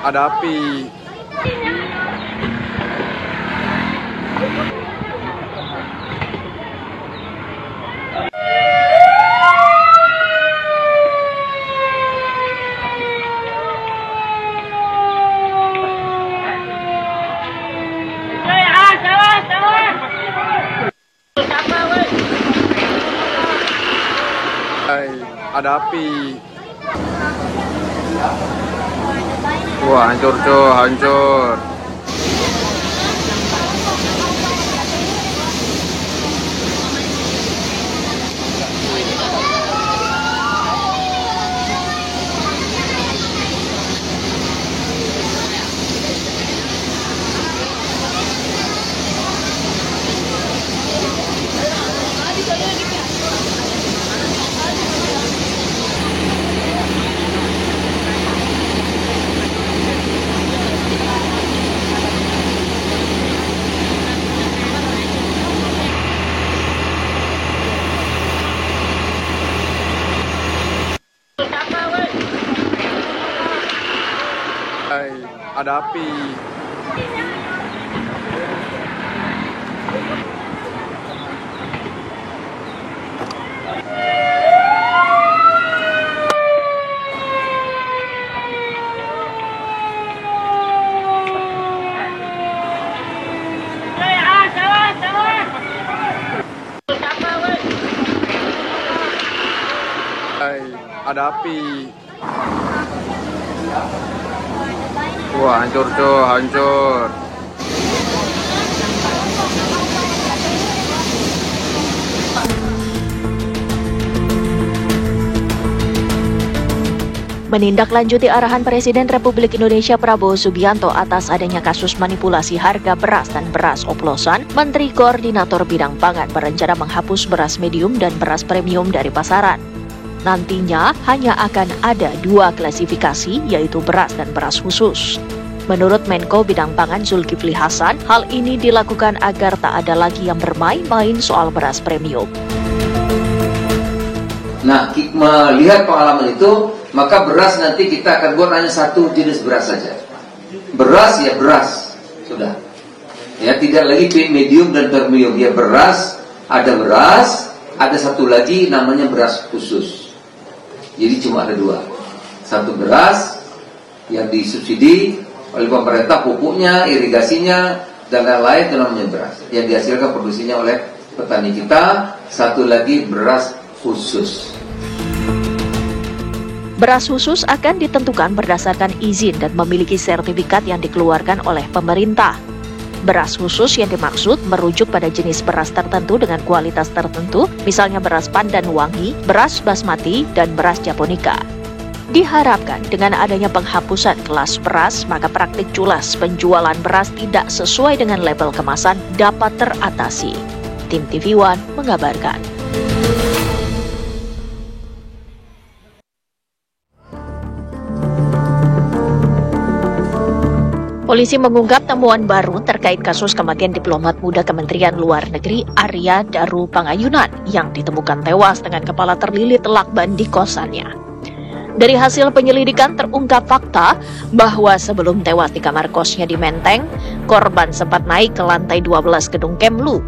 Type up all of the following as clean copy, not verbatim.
Ada api. Ada api. Wah, hancur cuy, hancur. Ada api. Ada api. Wah, hancur cuy, hancur. Menindaklanjuti arahan Presiden Republik Indonesia Prabowo Subianto atas adanya kasus manipulasi harga beras dan beras oplosan, Menteri Koordinator Bidang Pangan berencana menghapus beras medium dan beras premium dari pasaran. Nantinya hanya akan ada 2 klasifikasi, yaitu beras dan beras khusus. Menurut Menko Bidang Pangan Zulkifli Hasan, hal ini dilakukan agar tak ada lagi yang bermain-main soal beras premium. Nah, melihat pengalaman itu, maka beras nanti kita akan buat hanya satu jenis beras saja. Beras ya beras, sudah. Ya, tidak lagi medium dan premium. Ya beras, ada satu lagi namanya beras khusus. Jadi cuma ada 2. Satu beras yang disubsidi oleh pemerintah, pupuknya, irigasinya, dan lain-lain, itu namanya beras yang dihasilkan produksinya oleh petani kita. Satu lagi beras khusus. Beras khusus akan ditentukan berdasarkan izin dan memiliki sertifikat yang dikeluarkan oleh pemerintah. Beras khusus yang dimaksud merujuk pada jenis beras tertentu dengan kualitas tertentu, misalnya beras pandan wangi, beras basmati, dan beras japonika. Diharapkan dengan adanya penghapusan kelas beras, maka praktik culas penjualan beras tidak sesuai dengan label kemasan dapat teratasi. Tim TV One mengabarkan. Polisi mengungkap temuan baru terkait kasus kematian diplomat muda Kementerian Luar Negeri Arya Daru Pangayunan yang ditemukan tewas dengan kepala terlilit lakban di kosannya. Dari hasil penyelidikan terungkap fakta bahwa sebelum tewas di kamar kosnya di Menteng, korban sempat naik ke lantai 12 gedung Kemlu.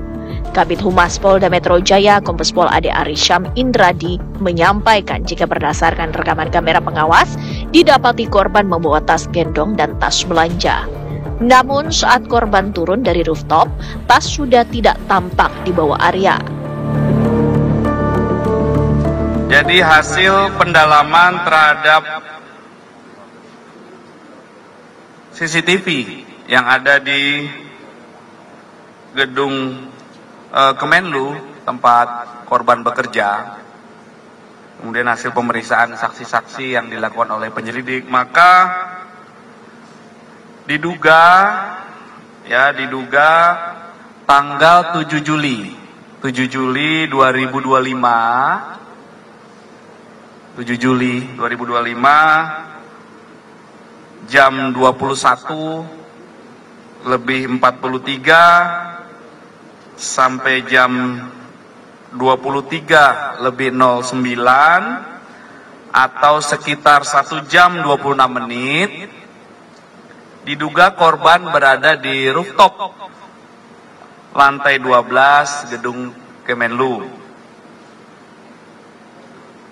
Kabid Humas Polda Metro Jaya Kombes Pol Ade Arisham Indradi menyampaikan jika berdasarkan rekaman kamera pengawas, didapati korban membawa tas gendong dan tas belanja. Namun saat korban turun dari rooftop, tas sudah tidak tampak di bawah Arya. Jadi hasil pendalaman terhadap CCTV yang ada di gedung Kemenlu tempat korban bekerja, kemudian hasil pemeriksaan saksi-saksi yang dilakukan oleh penyelidik, maka diduga tanggal 7 Juli 2025 jam 21:43 sampai jam 23:09 atau sekitar 1 jam 26 menit, diduga korban berada di rooftop lantai 12 gedung Kemenlu.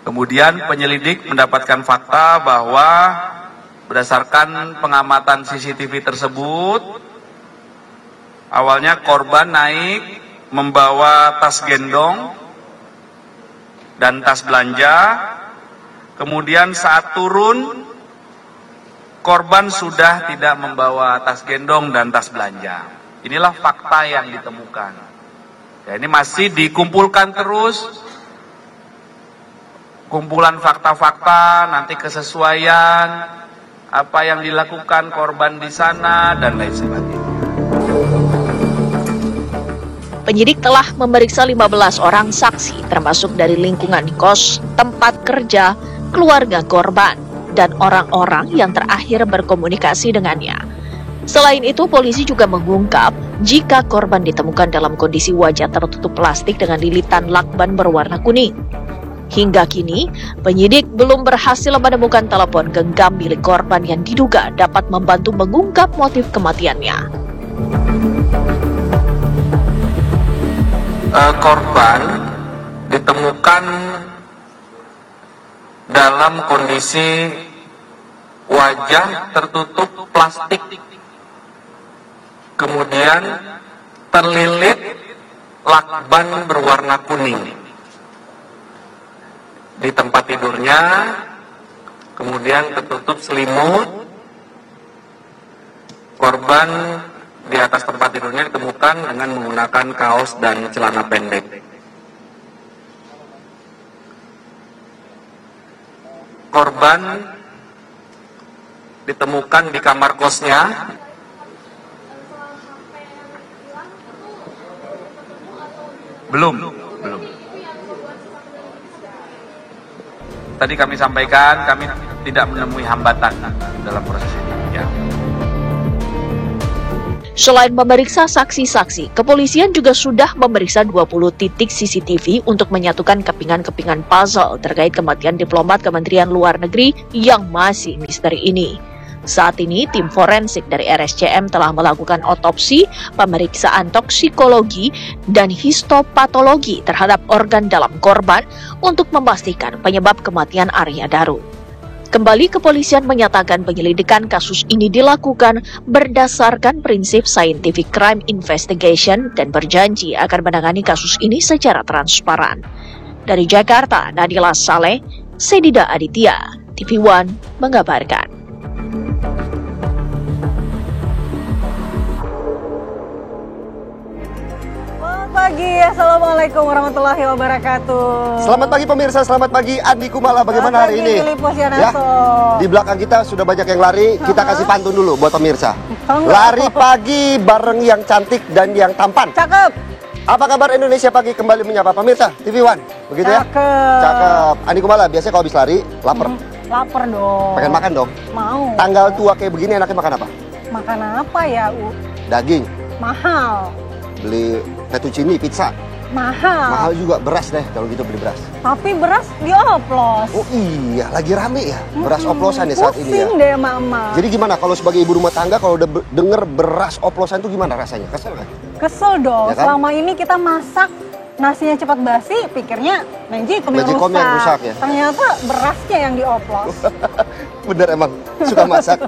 Kemudian penyelidik mendapatkan fakta bahwa berdasarkan pengamatan CCTV tersebut, awalnya korban naik membawa tas gendong dan tas belanja. Kemudian saat turun, korban sudah tidak membawa tas gendong dan tas belanja. Inilah fakta yang ditemukan. Ya, ini masih dikumpulkan terus, kumpulan fakta-fakta, nanti kesesuaian, apa yang dilakukan korban di sana, dan lain sebagainya. Penyidik telah memeriksa 15 orang saksi, termasuk dari lingkungan kos, tempat kerja, keluarga korban, dan orang-orang yang terakhir berkomunikasi dengannya. Selain itu, polisi juga mengungkap jika korban ditemukan dalam kondisi wajah tertutup plastik dengan lilitan lakban berwarna kuning. Hingga kini, penyidik belum berhasil menemukan telepon genggam milik korban yang diduga dapat membantu mengungkap motif kematiannya. Korban ditemukan dalam kondisi wajah tertutup plastik, kemudian terlilit lakban berwarna kuning di tempat tidurnya, kemudian tertutup selimut. Korban di atas tempat tidurnya ditemukan dengan menggunakan kaos dan celana pendek. Korban ditemukan di kamar kosnya. Belum. Tadi kami sampaikan, kami tidak menemui hambatan dalam proses ini. Ya. Selain memeriksa saksi-saksi, kepolisian juga sudah memeriksa 20 titik CCTV untuk menyatukan kepingan-kepingan puzzle terkait kematian diplomat Kementerian Luar Negeri yang masih misteri ini. Saat ini, tim forensik dari RSCM telah melakukan otopsi, pemeriksaan toksikologi, dan histopatologi terhadap organ dalam korban untuk memastikan penyebab kematian Arya Daru. Kembali, kepolisian menyatakan penyelidikan kasus ini dilakukan berdasarkan prinsip scientific crime investigation dan berjanji akan menangani kasus ini secara transparan. Dari Jakarta, Nadila Saleh, Sedida Aditya, TV One mengabarkan. Pagi, Assalamualaikum warahmatullahi wabarakatuh. Selamat pagi pemirsa, selamat pagi Andi Kumala. Bagaimana hari ini? Ya, di belakang kita sudah banyak yang lari. Kita kasih pantun dulu buat pemirsa. Lari pagi bareng yang cantik dan yang tampan. Cakep. Apa kabar Indonesia Pagi kembali menyapa pemirsa TV One, begitu ya? Cakep. Andi Kumala, biasanya kalau habis lari lapar. Lapar dong. Pengen makan dong? Mau. Tanggal tua kayak begini enaknya makan apa? Makan apa ya, Daging. Mahal. Beli fettuccine, pizza. Mahal juga, beras deh kalau gitu beli beras. Tapi beras dioplos. Oh iya, lagi rame ya beras oplosan ya saat ini ya. Pusing deh mama. Jadi gimana kalau sebagai ibu rumah tangga kalau udah denger beras oplosan itu gimana rasanya? Kesel kan? Kesel dong, Ya kan? Selama ini kita masak nasinya cepat basi, pikirnya magicom yang rusak ya. Ternyata berasnya yang dioplos. Bener emang, suka masak.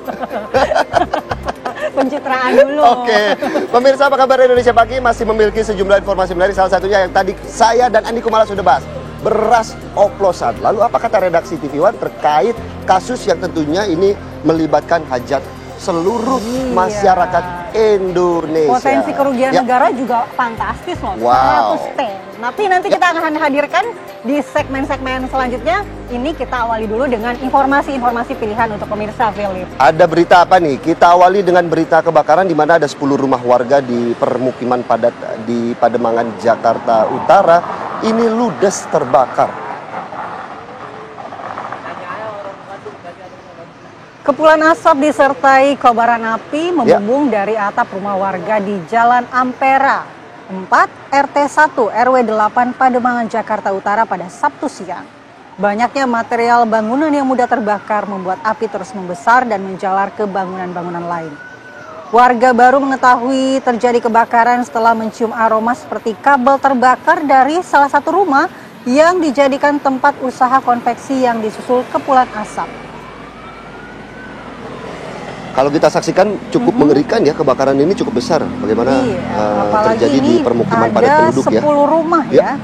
Pencitraan dulu. Oke, pemirsa apa kabar Indonesia Pagi masih memiliki sejumlah informasi menarik, salah satunya yang tadi saya dan Andi Kumala sudah bahas, beras oplosan. Lalu apa kata redaksi TV One terkait kasus yang tentunya ini melibatkan hajat seluruh masyarakat Indonesia. Potensi kerugian negara juga fantastis loh, Wow. 100 T. Tapi nanti kita akan hadirkan di segmen-segmen selanjutnya. Ini kita awali dulu dengan informasi-informasi pilihan untuk pemirsa Philip. Ada berita apa nih? Kita awali dengan berita kebakaran di mana ada 10 rumah warga di permukiman padat di Pademangan, Jakarta Utara. Ini ludes terbakar. Kepulan asap disertai kobaran api membumbung dari atap rumah warga di Jalan Ampera 4 RT 1 RW 8 Pademangan, Jakarta Utara pada Sabtu siang. Banyaknya material bangunan yang mudah terbakar membuat api terus membesar dan menjalar ke bangunan-bangunan lain. Warga baru mengetahui terjadi kebakaran setelah mencium aroma seperti kabel terbakar dari salah satu rumah yang dijadikan tempat usaha konveksi yang disusul kepulan asap. Kalau kita saksikan cukup mengerikan ya, kebakaran ini cukup besar. Bagaimana terjadi di permukiman padat penduduk ya. 10 rumah ya.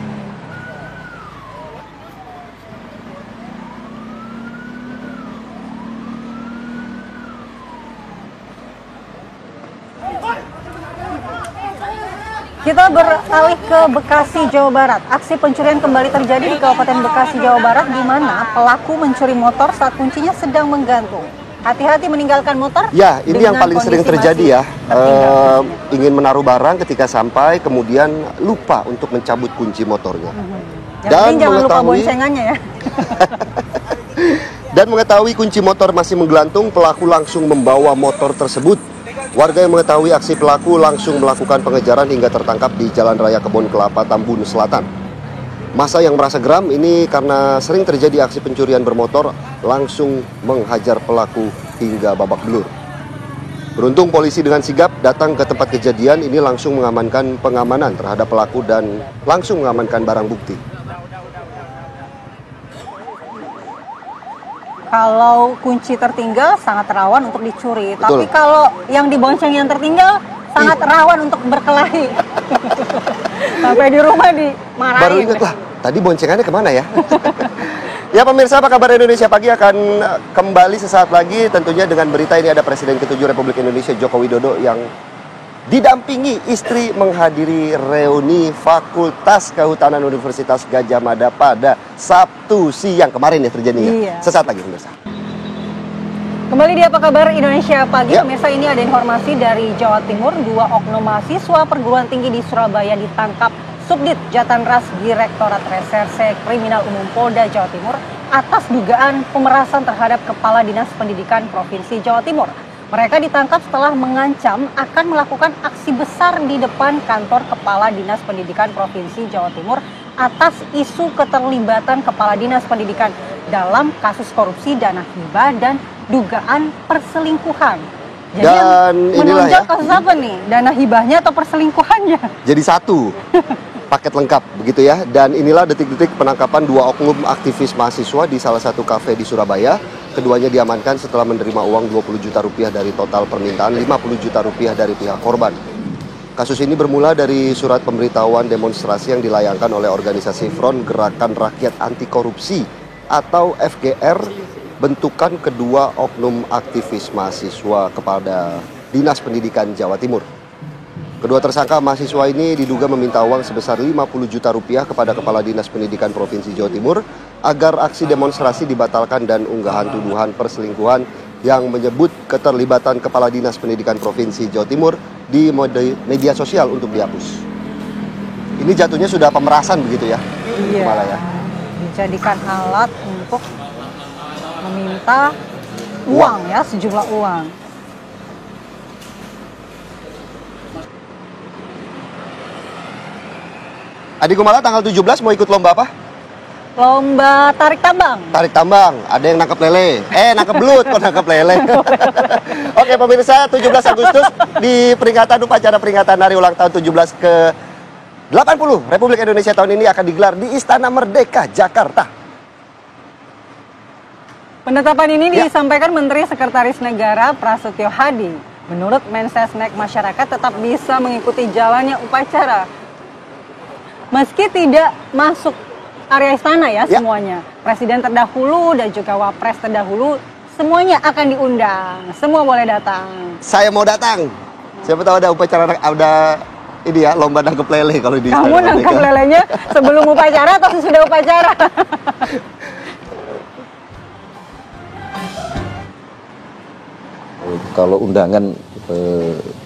Kita beralih ke Bekasi, Jawa Barat. Aksi pencurian kembali terjadi di Kabupaten Bekasi, Jawa Barat, di mana pelaku mencuri motor saat kuncinya sedang menggantung. Hati-hati meninggalkan motor. Ya, ini yang paling sering terjadi ya. Ingin menaruh barang ketika sampai, kemudian lupa untuk mencabut kunci motornya. Dan jangan lupa boncengannya ya. Dan mengetahui kunci motor masih menggelantung, pelaku langsung membawa motor tersebut. Warga yang mengetahui aksi pelaku langsung melakukan pengejaran hingga tertangkap di Jalan Raya Kebon Kelapa, Tambun Selatan. Masa yang merasa geram ini karena sering terjadi aksi pencurian bermotor langsung menghajar pelaku hingga babak belur. Beruntung polisi dengan sigap datang ke tempat kejadian ini langsung mengamankan pengamanan terhadap pelaku dan langsung mengamankan barang bukti. Kalau kunci tertinggal sangat rawan untuk dicuri. Betul. Tapi kalau yang dibonceng yang tertinggal sangat rawan untuk berkelahi. Sampai di rumah dimarahin. Baru ingat lah, tadi boncengannya kemana ya? Ya pemirsa, apa kabar Indonesia Pagi akan kembali sesaat lagi. Tentunya dengan berita ini ada Presiden ke-7 Republik Indonesia Joko Widodo yang didampingi istri menghadiri reuni Fakultas Kehutanan Universitas Gadjah Mada pada Sabtu siang kemarin ya terjadinya. Iya. Sesaat lagi pemirsa. Kembali di Apa Kabar Indonesia Pagi, pemirsa, ini ada informasi dari Jawa Timur. 2 oknum mahasiswa perguruan tinggi di Surabaya ditangkap Subdit Jatanras Direktorat Reserse Kriminal Umum Polda Jawa Timur atas dugaan pemerasan terhadap Kepala Dinas Pendidikan Provinsi Jawa Timur. Mereka ditangkap setelah mengancam akan melakukan aksi besar di depan kantor Kepala Dinas Pendidikan Provinsi Jawa Timur atas isu keterlibatan Kepala Dinas Pendidikan dalam kasus korupsi dana hibah dan dugaan perselingkuhan. Jadi Dan yang menonjol kasus apa nih? Dana hibahnya atau perselingkuhannya? Jadi satu paket lengkap begitu ya. Dan inilah detik-detik penangkapan 2 oknum aktivis mahasiswa di salah satu kafe di Surabaya. Keduanya diamankan setelah menerima uang 20 juta rupiah dari total permintaan 50 juta rupiah dari pihak korban. Kasus ini bermula dari surat pemberitahuan demonstrasi yang dilayangkan oleh organisasi Front Gerakan Rakyat Anti Korupsi atau FGR, bentukan kedua oknum aktivis mahasiswa kepada Dinas Pendidikan Jawa Timur. Kedua tersangka mahasiswa ini diduga meminta uang sebesar 50 juta rupiah kepada Kepala Dinas Pendidikan Provinsi Jawa Timur agar aksi demonstrasi dibatalkan dan unggahan tuduhan perselingkuhan yang menyebut keterlibatan Kepala Dinas Pendidikan Provinsi Jawa Timur di media sosial untuk dihapus. Ini jatuhnya sudah pemerasan begitu ya? Iya. Malah ya. Dijadikan alat untuk meminta uang ya, sejumlah uang. Adi Kumala tanggal 17 mau ikut lomba apa? Lomba tarik tambang. Tarik tambang, ada yang nangkep lele. Nangkep belut, kok nangkep lele. Oke pemirsa, 17 Agustus di upacara peringatan Hari Ulang Tahun 17 ke 80 Republik Indonesia tahun ini akan digelar di Istana Merdeka, Jakarta. Penetapan ini disampaikan Menteri Sekretaris Negara Prasetyo Hadi. Menurut Mensesnek, masyarakat tetap bisa mengikuti jalannya upacara meski tidak masuk area istana ya semuanya. Presiden terdahulu dan juga Wapres terdahulu semuanya akan diundang. Semua boleh datang. Saya mau datang. Siapa tahu ada upacara, ada ini ya, lomba nangkep lele kalau di Kamu nangkep lelenya sebelum upacara atau sesudah upacara? Kalau undangan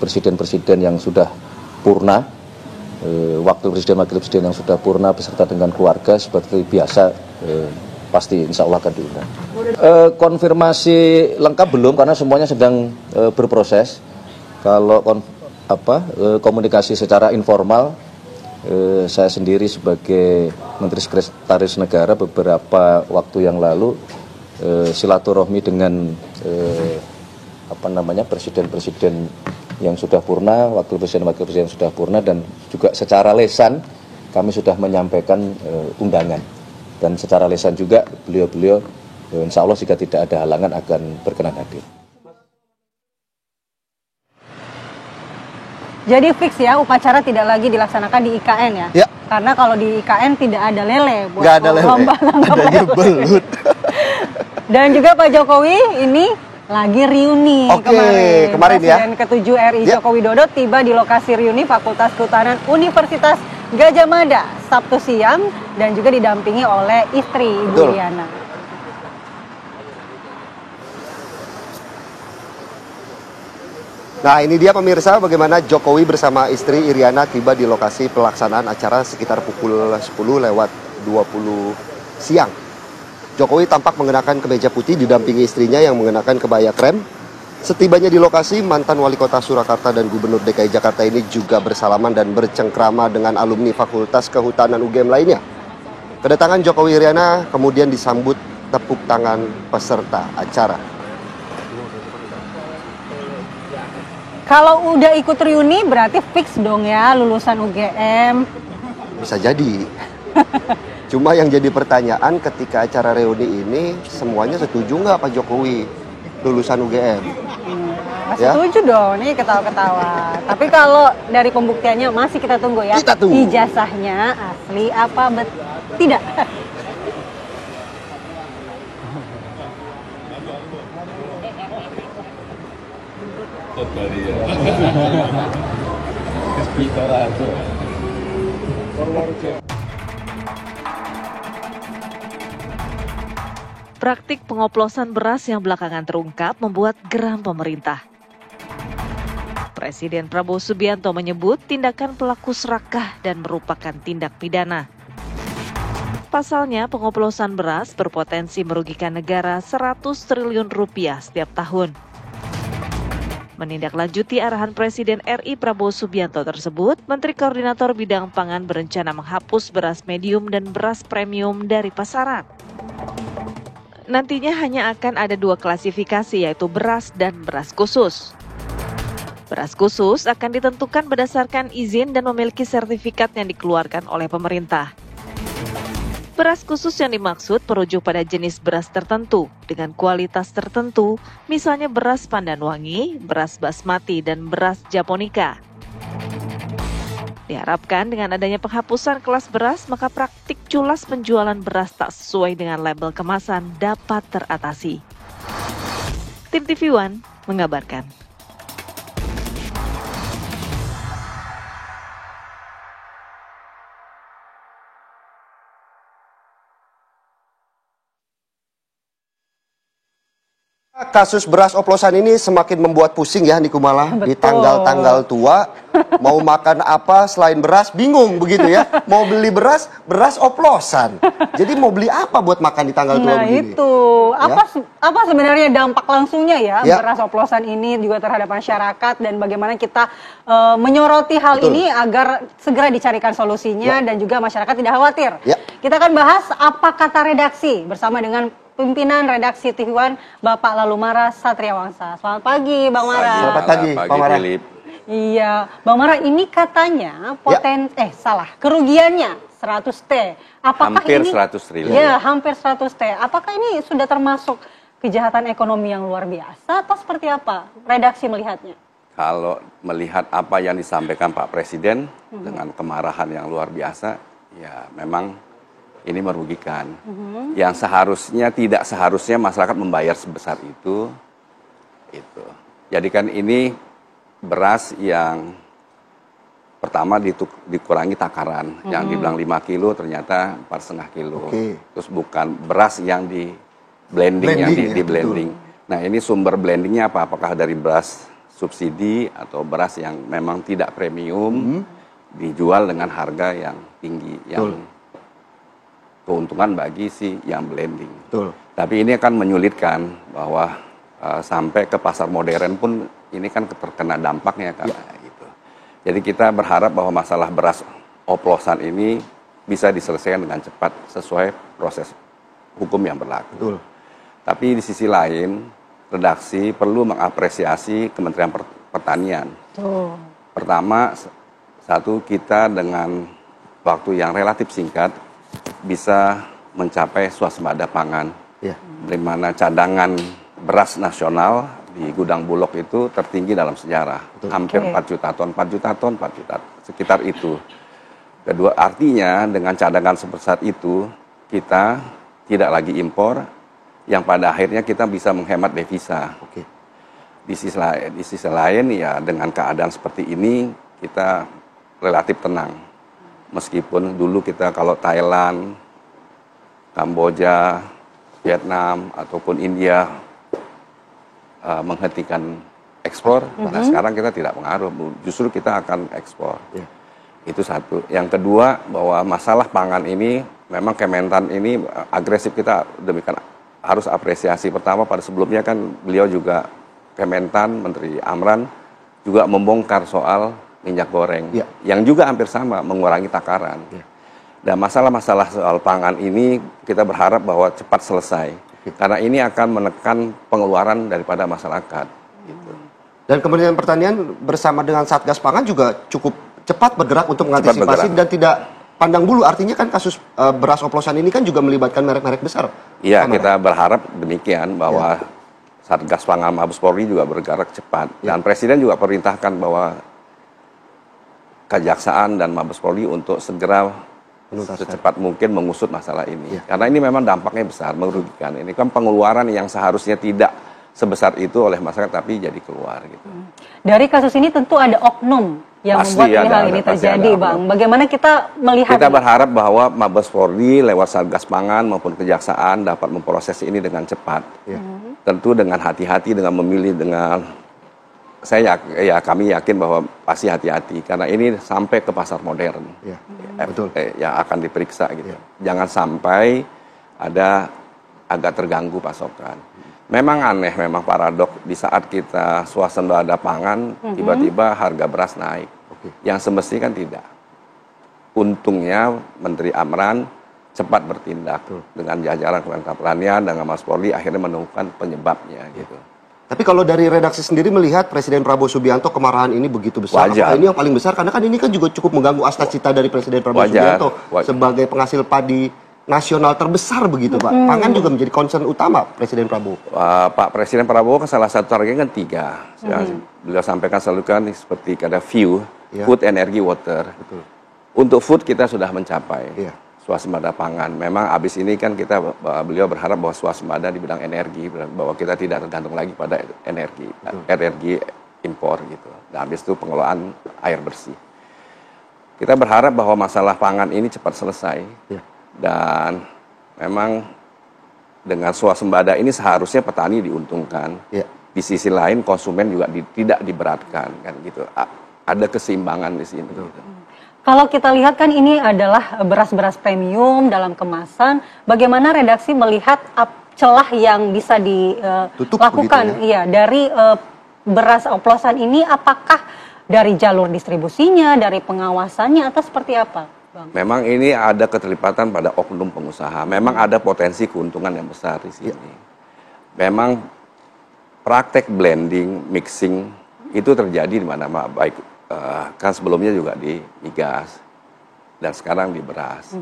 presiden-presiden yang sudah purna, wakil presiden yang sudah purna beserta dengan keluarga seperti biasa, pasti insya Allah akan diundang. Konfirmasi lengkap belum karena semuanya sedang berproses. Kalau komunikasi secara informal saya sendiri sebagai Menteri Sekretaris Negara beberapa waktu yang lalu silaturahmi dengan presiden-presiden yang sudah purna, wakil presiden yang sudah purna, dan juga secara lisan kami sudah menyampaikan undangan, dan secara lisan juga beliau-beliau insya Allah jika tidak ada halangan akan berkenan hadir. Jadi fix ya, upacara tidak lagi dilaksanakan di IKN ya? Ya. Karena kalau di IKN tidak ada lele buat Nggak ada lele, lomba-lomba adanya belut. Dan juga Pak Jokowi ini lagi reuni kemarin ya. Presiden ke-7 RI Ya. Joko Widodo tiba di lokasi reuni Fakultas Kehutanan Universitas Gadjah Mada Sabtu siang dan juga didampingi oleh istri Ibu Betul. Iriana. Nah, ini dia pemirsa bagaimana Jokowi bersama istri Iriana tiba di lokasi pelaksanaan acara sekitar pukul 10:20 siang. Jokowi tampak mengenakan kemeja putih didampingi istrinya yang mengenakan kebaya krem. Setibanya di lokasi, mantan wali kota Surakarta dan gubernur DKI Jakarta ini juga bersalaman dan bercengkrama dengan alumni Fakultas Kehutanan UGM lainnya. Kedatangan Jokowi Iriana kemudian disambut tepuk tangan peserta acara. Kalau udah ikut reuni berarti fix dong ya lulusan UGM. Bisa jadi. Cuma yang jadi pertanyaan ketika acara reuni ini semuanya setuju nggak Pak Jokowi lulusan UGM? Ya? Setuju dong, nih ketawa-ketawa. Tapi kalau dari pembuktiannya masih kita tunggu ya. Kita tunggu. Ijazahnya asli apa tidak? Praktik pengoplosan beras yang belakangan terungkap membuat geram pemerintah. Presiden Prabowo Subianto menyebut tindakan pelaku serakah dan merupakan tindak pidana. Pasalnya, pengoplosan beras berpotensi merugikan negara 100 triliun rupiah setiap tahun. Menindaklanjuti arahan Presiden RI Prabowo Subianto tersebut, Menteri Koordinator Bidang Pangan berencana menghapus beras medium dan beras premium dari pasaran. Nantinya hanya akan ada 2 klasifikasi, yaitu beras dan beras khusus. Beras khusus akan ditentukan berdasarkan izin dan memiliki sertifikat yang dikeluarkan oleh pemerintah. Beras khusus yang dimaksud merujuk pada jenis beras tertentu dengan kualitas tertentu, misalnya beras Pandanwangi, beras basmati, dan beras japonica. Diharapkan dengan adanya penghapusan kelas beras, maka praktik culas penjualan beras tak sesuai dengan label kemasan dapat teratasi. Tim TV One mengabarkan. Kasus beras oplosan ini semakin membuat pusing ya Nikumala. Di tanggal-tanggal tua mau makan apa selain beras bingung begitu ya. Mau beli beras, beras oplosan. Jadi mau beli apa buat makan di tanggal tua Nah begini? itu, apa sebenarnya dampak langsungnya ya beras oplosan ini juga terhadap masyarakat dan bagaimana kita menyoroti hal ini agar segera dicarikan solusinya dan juga masyarakat tidak khawatir. Kita akan bahas apa kata redaksi bersama dengan pimpinan redaksi TV One, Bapak Lalumara Satria Wangsa. Selamat pagi, Bang Mara. Selamat pagi, Pak Mara. Iya, Bang Mara, ini katanya kerugiannya 100 T. Apakah hampir ini 100 triliun. Ya, hampir 100 T. Apakah ini sudah termasuk kejahatan ekonomi yang luar biasa atau seperti apa redaksi melihatnya? Kalau melihat apa yang disampaikan Pak Presiden dengan kemarahan yang luar biasa, ya memang ini merugikan. Yang tidak seharusnya masyarakat membayar sebesar itu. Jadi kan ini beras yang pertama dikurangi takaran. Yang dibilang 5 kilo ternyata 4,5 kilo. Terus bukan beras yang di blending. Nah ini sumber blendingnya apa? Apakah dari beras subsidi atau beras yang memang tidak premium dijual dengan harga yang tinggi, yang keuntungan bagi si yang blending. Tapi ini akan menyulitkan bahwa sampai ke pasar modern pun ini kan terkena dampaknya karena gitu. Jadi kita berharap bahwa masalah beras oplosan ini bisa diselesaikan dengan cepat sesuai proses hukum yang berlaku. Betul. Tapi di sisi lain, redaksi perlu mengapresiasi Kementerian Pertanian. Pertama, satu, kita dengan waktu yang relatif singkat bisa mencapai swasembada pangan, di mana cadangan beras nasional di gudang Bulog itu tertinggi dalam sejarah. Hampir 4 juta ton, sekitar itu. Kedua, artinya dengan cadangan sebesar itu, kita tidak lagi impor, yang pada akhirnya kita bisa menghemat devisa. Di sisi lain, ya dengan keadaan seperti ini, kita relatif tenang. Meskipun dulu kita kalau Thailand, Kamboja, Vietnam, ataupun India menghentikan ekspor, pada sekarang kita tidak pengaruh, justru kita akan ekspor. Itu satu. Yang kedua, bahwa masalah pangan ini, memang Kementan ini agresif, kita demikian harus apresiasi. Pertama, pada sebelumnya kan beliau juga, Kementan, Menteri Amran, juga membongkar soal minyak goreng, yang juga hampir sama, mengurangi takaran. Dan masalah-masalah soal pangan ini, kita berharap bahwa cepat selesai. Karena ini akan menekan pengeluaran daripada masyarakat. Gitu. Dan Kementerian Pertanian bersama dengan Satgas Pangan juga cukup cepat bergerak untuk mengantisipasi dan tidak pandang bulu. Artinya kan kasus beras oplosan ini kan juga melibatkan merek-merek besar. Iya, kita berharap demikian bahwa Satgas Pangan Mabes Polri juga bergerak cepat. Dan Presiden juga perintahkan bahwa Kejaksaan dan Mabes Polri untuk segera secepat mungkin mengusut masalah ini. Karena ini memang dampaknya besar, merugikan. Ini kan pengeluaran yang seharusnya tidak sebesar itu oleh masyarakat, tapi jadi keluar gitu. Dari kasus ini tentu ada oknum yang pasti membuat hal ini terjadi, Bang. Bagaimana kita melihat? Kita berharap bahwa Mabes Polri lewat Satgas Pangan maupun Kejaksaan dapat memproses ini dengan cepat. Tentu dengan hati-hati, dengan memilih, dengan kami yakin bahwa pasti hati-hati karena ini sampai ke pasar modern. Betul. Yang akan diperiksa gitu. Jangan sampai ada agak terganggu pasokan. Memang aneh, memang paradok di saat kita swasembada pangan, tiba-tiba harga beras naik. Yang semestinya kan tidak. Untungnya Menteri Amran cepat bertindak dengan jajaran Kementerian Pertanian dan Mabes Polri akhirnya menemukan penyebabnya gitu. Tapi kalau dari redaksi sendiri melihat Presiden Prabowo Subianto kemarahan ini begitu besar. Wajar. Ini yang paling besar karena kan ini kan juga cukup mengganggu asta cita dari Presiden Prabowo Subianto sebagai penghasil padi nasional terbesar begitu, Pak. Pangan juga menjadi concern utama Presiden Prabowo. Pak Presiden Prabowo kan salah satu targetnya kan 3. Beliau sampaikan selalu kan seperti ada view, food, energi, water. Untuk food kita sudah mencapai swasembada pangan. Memang abis ini kan beliau berharap bahwa swasembada di bidang energi, bahwa kita tidak tergantung lagi pada energi impor gitu. Dan abis itu pengelolaan air bersih. Kita berharap bahwa masalah pangan ini cepat selesai. Dan memang dengan swasembada ini seharusnya petani diuntungkan. Di sisi lain konsumen juga tidak diberatkan kan gitu. Ada keseimbangan di sini. Kalau kita lihat kan ini adalah beras-beras premium dalam kemasan. Bagaimana redaksi melihat celah yang bisa dilakukan dari beras oplosan ini? Apakah dari jalur distribusinya, dari pengawasannya, atau seperti apa, Bang? Memang ini ada keterlibatan pada oknum pengusaha. Memang ada potensi keuntungan yang besar di sini. Memang praktek blending, mixing itu terjadi di mana baik kan sebelumnya juga di migas dan sekarang di beras.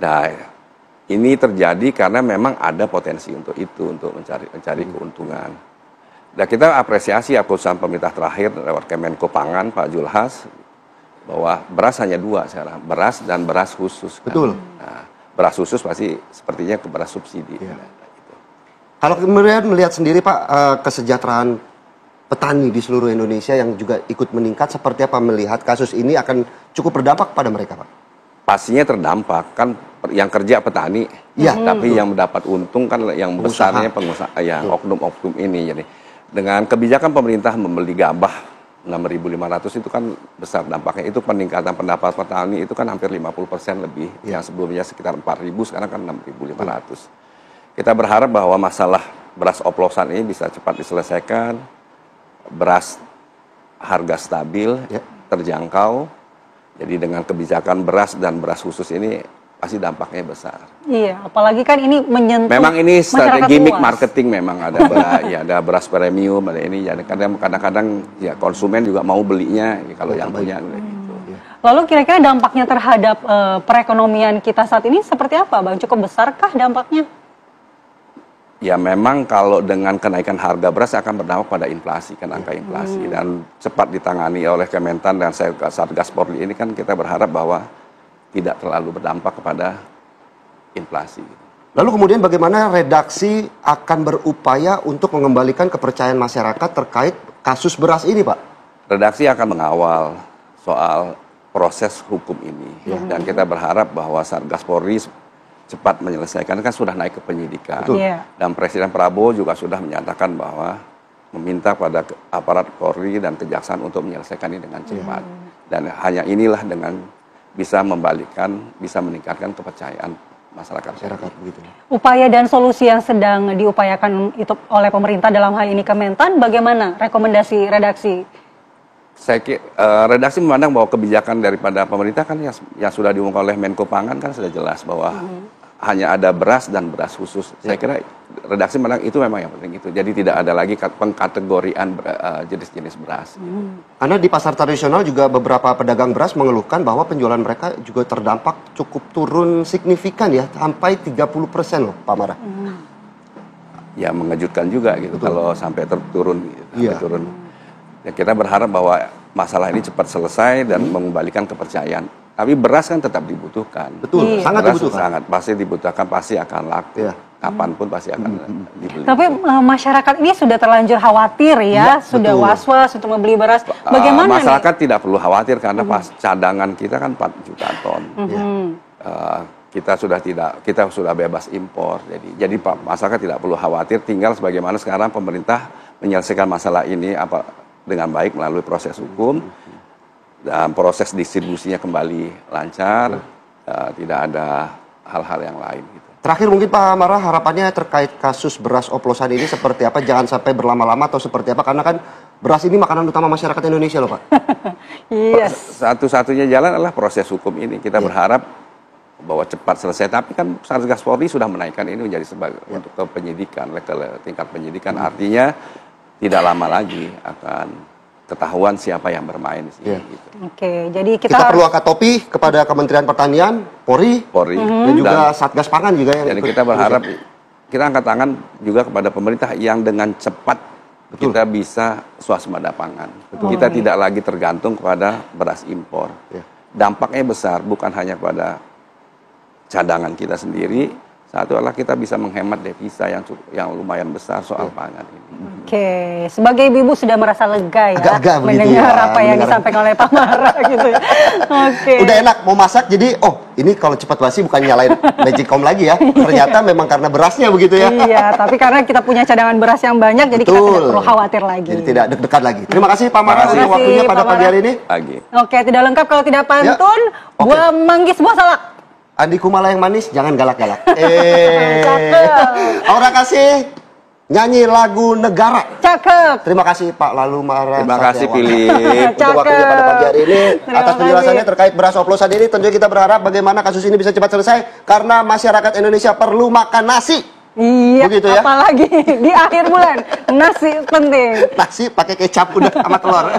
Nah, ini terjadi karena memang ada potensi untuk itu, untuk mencari keuntungan. Dan kita apresiasi keputusan pemerintah terakhir lewat Kemenko Pangan Pak Julhas bahwa beras hanya 2 sekarang, beras dan beras khusus. Kan? Betul. Nah, beras khusus pasti sepertinya ke beras subsidi. Kalau kemudian melihat sendiri Pak kesejahteraan petani di seluruh Indonesia yang juga ikut meningkat, seperti apa melihat kasus ini akan cukup berdampak pada mereka, Pak? Pastinya terdampak, kan yang kerja petani, tapi yang mendapat untung kan yang besarnya pengusaha, yang oknum-oknum ini. Jadi dengan kebijakan pemerintah membeli gabah 6.500 itu kan besar dampaknya. Itu peningkatan pendapat petani itu kan hampir 50% lebih, yang sebelumnya sekitar 4.000, sekarang kan 6.500. Kita berharap bahwa masalah beras oplosan ini bisa cepat diselesaikan, beras harga stabil, terjangkau, Jadi dengan kebijakan beras dan beras khusus ini pasti dampaknya besar. Iya, apalagi kan ini menyentuh memang ini masyarakat gimmick luas. marketing, memang ada ya ada beras premium, ada ini ya, kadang-kadang ya konsumen juga mau belinya ya, kalau yang punya gitu. Lalu kira-kira dampaknya terhadap perekonomian kita saat ini seperti apa, Bang? Cukup besarkah dampaknya? Ya memang kalau dengan kenaikan harga beras akan berdampak pada inflasi, kan angka inflasi, dan cepat ditangani oleh Kementan dan Satgas Porli ini kan kita berharap bahwa tidak terlalu berdampak kepada inflasi. Lalu kemudian bagaimana redaksi akan berupaya untuk mengembalikan kepercayaan masyarakat terkait kasus beras ini, Pak? Redaksi akan mengawal soal proses hukum ini, dan kita berharap bahwa Satgas Polri cepat menyelesaikan, kan sudah naik ke penyidikan. Dan Presiden Prabowo juga sudah menyatakan bahwa meminta pada aparat Polri dan Kejaksaan untuk menyelesaikan ini dengan cepat. Dan hanya inilah dengan bisa bisa meningkatkan kepercayaan masyarakat begitu. Upaya dan solusi yang sedang diupayakan itu oleh pemerintah dalam hal ini Kementan, bagaimana rekomendasi redaksi? Saya kira redaksi memandang bahwa kebijakan daripada pemerintah kan yang sudah diumumkan oleh Menko Pangan kan sudah jelas bahwa hanya ada beras dan beras khusus. Saya kira redaksi memandang itu memang yang penting itu. Jadi tidak ada lagi pengkategorian jenis-jenis beras. Karena di pasar tradisional juga beberapa pedagang beras mengeluhkan bahwa penjualan mereka juga terdampak cukup turun signifikan ya, sampai 30% loh, Pak Mara. Ya mengejutkan juga gitu. Kalau sampai turun gitu, turun. Ya, kita berharap bahwa masalah ini cepat selesai dan mengembalikan kepercayaan. Tapi beras kan tetap dibutuhkan. Betul, sangat beras dibutuhkan. Pasti dibutuhkan, pasti akan laku. Kapanpun pasti akan dibeli. Tapi masyarakat ini sudah terlanjur khawatir ya, sudah was-was untuk membeli beras. Bagaimana masyarakat tidak perlu khawatir karena cadangan kita kan 4 juta ton. Kita sudah bebas impor. Jadi masyarakat tidak perlu khawatir. Tinggal sebagaimana sekarang pemerintah menyelesaikan masalah ini dengan baik melalui proses hukum, dan proses distribusinya kembali lancar, tidak ada hal-hal yang lain gitu. Terakhir mungkin Pak Mara, harapannya terkait kasus beras oplosan ini seperti apa? Jangan sampai berlama-lama atau seperti apa? Karena kan beras ini makanan utama masyarakat Indonesia loh, Pak. Satu-satunya jalan adalah proses hukum ini. Kita berharap bahwa cepat selesai. Tapi kan Satgas Polri sudah menaikkan ini menjadi untuk ke penyidikan, ke tingkat penyidikan. Artinya tidak lama lagi akan ketahuan siapa yang bermain di sini. Gitu. Oke, jadi kita perlu angkat topi kepada Kementerian Pertanian, Polri, dan juga Satgas Pangan juga yang. Jadi kita berharap kita angkat tangan juga kepada pemerintah yang dengan cepat kita bisa swasembada pangan. Kita tidak lagi tergantung kepada beras impor. Dampaknya besar, bukan hanya pada cadangan kita sendiri. Satu adalah kita bisa menghemat devisa yang lumayan besar soal pangan ini. Oke, sebagai ibu sudah merasa lega ya agak-agak mendengar apa yang disampaikan oleh Pak Mara gitu ya. Oke. Udah enak mau masak, jadi ini kalau cepat basi bukan nyalain Magicom lagi ya. Ternyata memang karena berasnya begitu ya. Iya, tapi karena kita punya cadangan beras yang banyak, jadi kita tidak perlu khawatir lagi. Jadi tidak deg-degan lagi. Terima kasih Pak Mara untuk waktunya pada pagi hari ini. Oke, tidak lengkap kalau tidak pantun. Buah manggis, buah salak. Andi Kumala yang manis, jangan galak-galak. Aura kasih nyanyi lagu negara. Cakep. Terima kasih Pak Lalu Mara. Terima kasih Philip. Untuk waktunya pada pagi hari ini. Atas penjelasannya terkait beras oplosan ini, tentunya kita berharap bagaimana kasus ini bisa cepat selesai. Karena masyarakat Indonesia perlu makan nasi. Iya, begitu ya? Apalagi di akhir bulan, nasi penting. Nasi pakai kecap udah sama telur.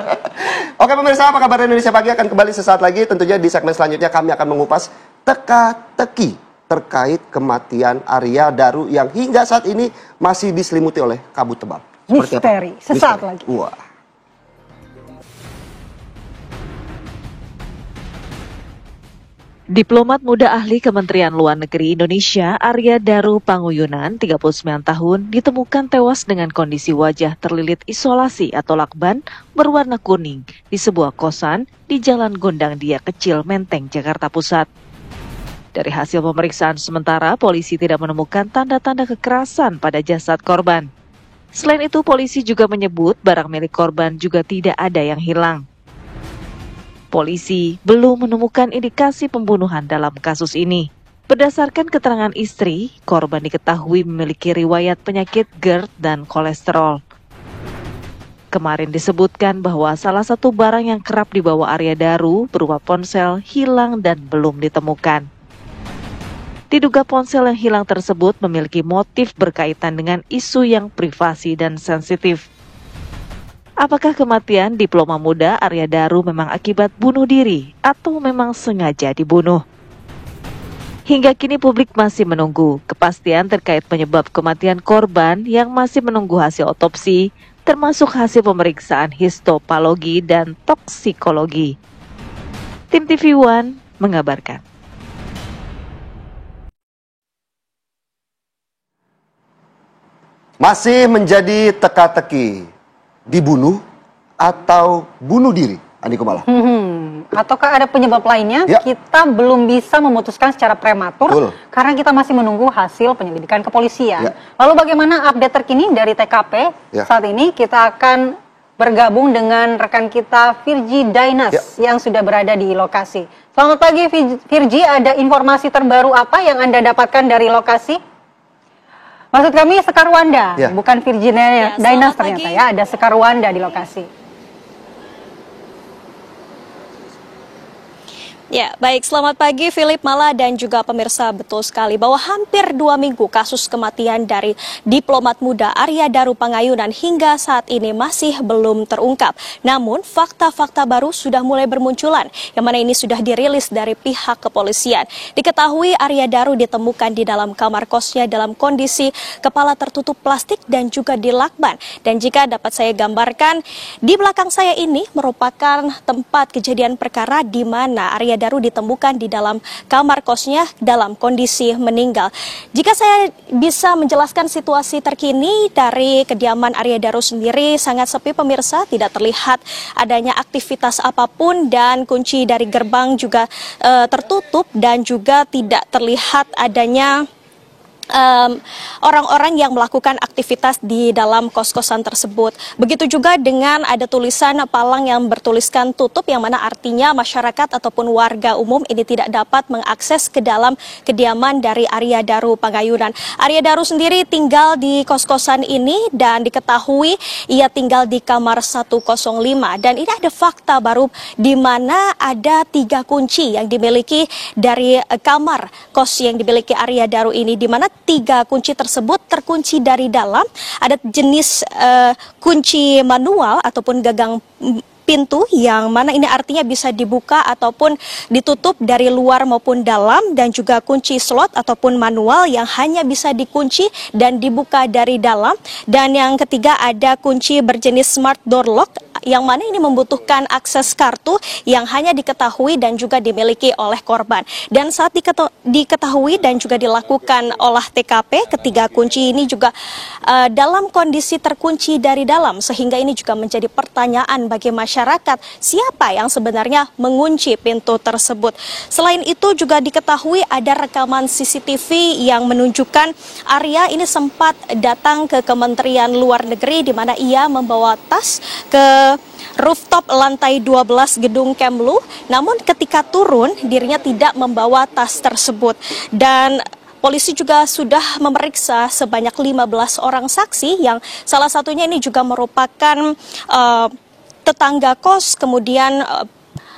Oke pemirsa, apa kabar Indonesia Pagi akan kembali sesaat lagi. Tentunya di segmen selanjutnya kami akan mengupas teka-teki terkait kematian Arya Daru yang hingga saat ini masih diselimuti oleh kabut tebal. Misteri, sesaat lagi. Wah. Diplomat muda ahli Kementerian Luar Negeri Indonesia, Arya Daru Panguyunan, 39 tahun, ditemukan tewas dengan kondisi wajah terlilit isolasi atau lakban berwarna kuning di sebuah kosan di Jalan Gondang Dia Kecil, Menteng, Jakarta Pusat. Dari hasil pemeriksaan sementara, polisi tidak menemukan tanda-tanda kekerasan pada jasad korban. Selain itu, polisi juga menyebut barang milik korban juga tidak ada yang hilang. Polisi belum menemukan indikasi pembunuhan dalam kasus ini. Berdasarkan keterangan istri, korban diketahui memiliki riwayat penyakit GERD dan kolesterol. kemarin disebutkan bahwa salah satu barang yang kerap dibawa Arya Daru berupa ponsel hilang dan belum ditemukan. Diduga ponsel yang hilang tersebut memiliki motif berkaitan dengan isu yang privasi dan sensitif. Apakah kematian diploma muda Arya Daru memang akibat bunuh diri atau memang sengaja dibunuh? Hingga kini publik masih menunggu kepastian terkait penyebab kematian korban yang masih menunggu hasil otopsi, termasuk hasil pemeriksaan histopatologi dan toksikologi. Tim TV One mengabarkan. Masih menjadi teka-teki, dibunuh atau bunuh diri, Andi Kumala? Ataukah ada penyebab lainnya? Ya. Kita belum bisa memutuskan secara prematur. Betul. Karena kita masih menunggu hasil penyelidikan kepolisian. Ya. Lalu bagaimana update terkini dari TKP? Ya. Saat ini kita akan bergabung dengan rekan kita Virgi Dainas yang sudah berada di lokasi. Selamat pagi Virgi, ada informasi terbaru apa yang Anda dapatkan dari lokasi? Maksud kami Sekarwanda, bukan Virgi Dainas ternyata ya, ada Sekarwanda di lokasi. Ya, baik. Selamat pagi, Philip, Mala, dan juga pemirsa. Betul sekali bahwa hampir 2 minggu kasus kematian dari diplomat muda Arya Daru Pangayunan hingga saat ini masih belum terungkap. Namun, fakta-fakta baru sudah mulai bermunculan, yang mana ini sudah dirilis dari pihak kepolisian. Diketahui Arya Daru ditemukan di dalam kamar kosnya dalam kondisi kepala tertutup plastik dan juga dilakban. Dan jika dapat saya gambarkan, di belakang saya ini merupakan tempat kejadian perkara di mana Arya Daru ditemukan di dalam kamar kosnya dalam kondisi meninggal. Jika saya bisa menjelaskan situasi terkini dari kediaman Arya Daru sendiri, sangat sepi pemirsa, tidak terlihat adanya aktivitas apapun dan kunci dari gerbang juga tertutup dan juga tidak terlihat adanya orang-orang yang melakukan aktivitas di dalam kos-kosan tersebut. Begitu juga dengan ada tulisan palang yang bertuliskan tutup, yang mana artinya masyarakat ataupun warga umum ini tidak dapat mengakses ke dalam kediaman dari Arya Daru Pangayunan. Arya Daru sendiri tinggal di kos-kosan ini dan diketahui ia tinggal di kamar 105. Dan ini ada fakta baru di mana ada 3 kunci yang dimiliki dari kamar kos yang dimiliki Arya Daru ini, di mana 3 kunci tersebut terkunci dari dalam. Ada jenis kunci manual ataupun gagang pintu, yang mana ini artinya bisa dibuka ataupun ditutup dari luar maupun dalam, dan juga kunci slot ataupun manual yang hanya bisa dikunci dan dibuka dari dalam. Dan yang ketiga ada kunci berjenis smart door lock, yang mana ini membutuhkan akses kartu yang hanya diketahui dan juga dimiliki oleh korban. Dan saat diketahui dan juga dilakukan olah TKP, ketiga kunci ini juga dalam kondisi terkunci dari dalam, sehingga ini juga menjadi pertanyaan bagi masyarakat, siapa yang sebenarnya mengunci pintu tersebut. Selain itu juga diketahui ada rekaman CCTV yang menunjukkan Arya ini sempat datang ke Kementerian Luar Negeri, di mana ia membawa tas ke rooftop lantai 12 gedung Kemlu. Namun ketika turun, dirinya tidak membawa tas tersebut. Dan polisi juga sudah memeriksa sebanyak 15 orang saksi, yang salah satunya ini juga merupakan tetangga kos, kemudian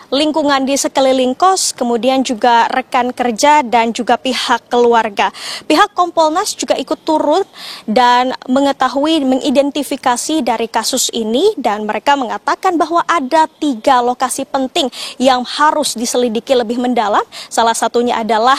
lingkungan di sekeliling kos, kemudian juga rekan kerja dan juga pihak keluarga. Pihak Kompolnas juga ikut turun dan mengidentifikasi dari kasus ini, dan mereka mengatakan bahwa ada 3 lokasi penting yang harus diselidiki lebih mendalam. Salah satunya adalah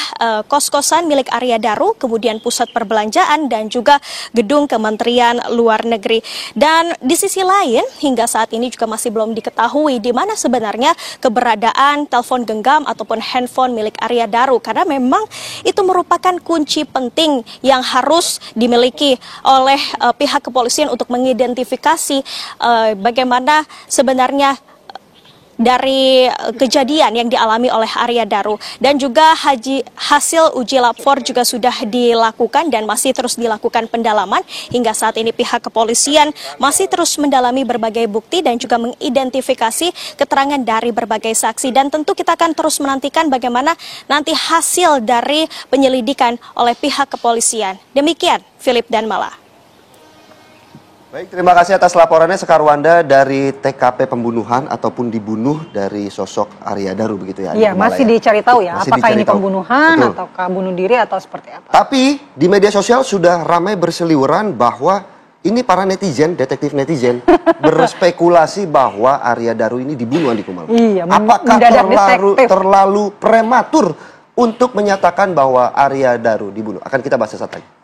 kos-kosan milik Arya Daru, kemudian pusat perbelanjaan dan juga gedung Kementerian Luar Negeri. Dan di sisi lain, hingga saat ini juga masih belum diketahui di mana sebenarnya keberadaan telepon genggam ataupun handphone milik Arya Daru, karena memang itu merupakan kunci penting yang harus dimiliki oleh pihak kepolisian untuk mengidentifikasi bagaimana sebenarnya dari kejadian yang dialami oleh Arya Daru. Dan juga hasil uji lapor juga sudah dilakukan dan masih terus dilakukan pendalaman. Hingga saat ini pihak kepolisian masih terus mendalami berbagai bukti dan juga mengidentifikasi keterangan dari berbagai saksi. Dan tentu kita akan terus menantikan bagaimana nanti hasil dari penyelidikan oleh pihak kepolisian. Demikian, Philip dan Mala. Baik, terima kasih atas laporannya Sekarwanda dari TKP pembunuhan ataupun dibunuh dari sosok Arya Daru begitu ya. Iya, masih dicari tahu ya, Masih apakah dicari ini tahu. pembunuhan Betul. ataukah bunuh diri atau seperti apa. Tapi di media sosial sudah ramai berseliweran bahwa ini para netizen, detektif netizen, berspekulasi bahwa Arya Daru ini dibunuh, Andi Kumala. Iya, apakah mendadak detektif. terlalu prematur untuk menyatakan bahwa Arya Daru dibunuh? Akan kita bahas sesaat lagi.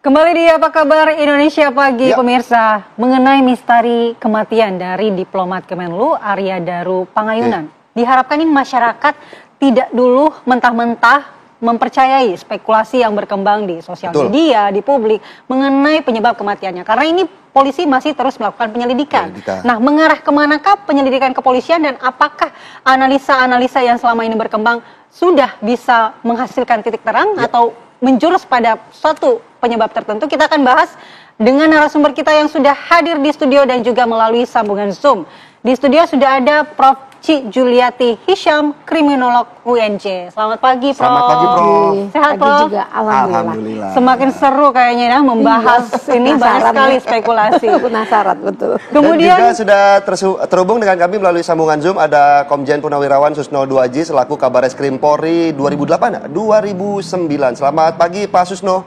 Kembali di Apa Kabar Indonesia Pagi, Ya. pemirsa. Mengenai misteri kematian dari diplomat Kemenlu Arya Daru Pangayunan. Diharapkan ini masyarakat tidak dulu mentah-mentah mempercayai spekulasi yang berkembang di sosial Betul. media, di publik, mengenai penyebab kematiannya. Karena ini polisi masih terus melakukan penyelidikan. Nah, mengarah kemanakah penyelidikan kepolisian dan apakah analisa-analisa yang selama ini berkembang sudah bisa menghasilkan titik terang atau menjurus pada suatu penyebab tertentu? Kita akan bahas dengan narasumber kita yang sudah hadir di studio dan juga melalui sambungan Zoom. Di studio sudah ada Prof. Ci Juliati Hisham, kriminolog UNJ. Selamat pagi, Prof. Selamat pagi, Prof. Sehat, Pagi Prof? juga, alhamdulillah. Semakin seru kayaknya ya membahas ini, banyak penasaran sekali ya. spekulasi. Penasaran, betul. Kemudian Dan juga sudah terhubung dengan kami melalui sambungan Zoom ada Komjen Purnawirawan Susno Duaji selaku Kabareskrim Polri 2008-2009. Selamat pagi Pak Susno.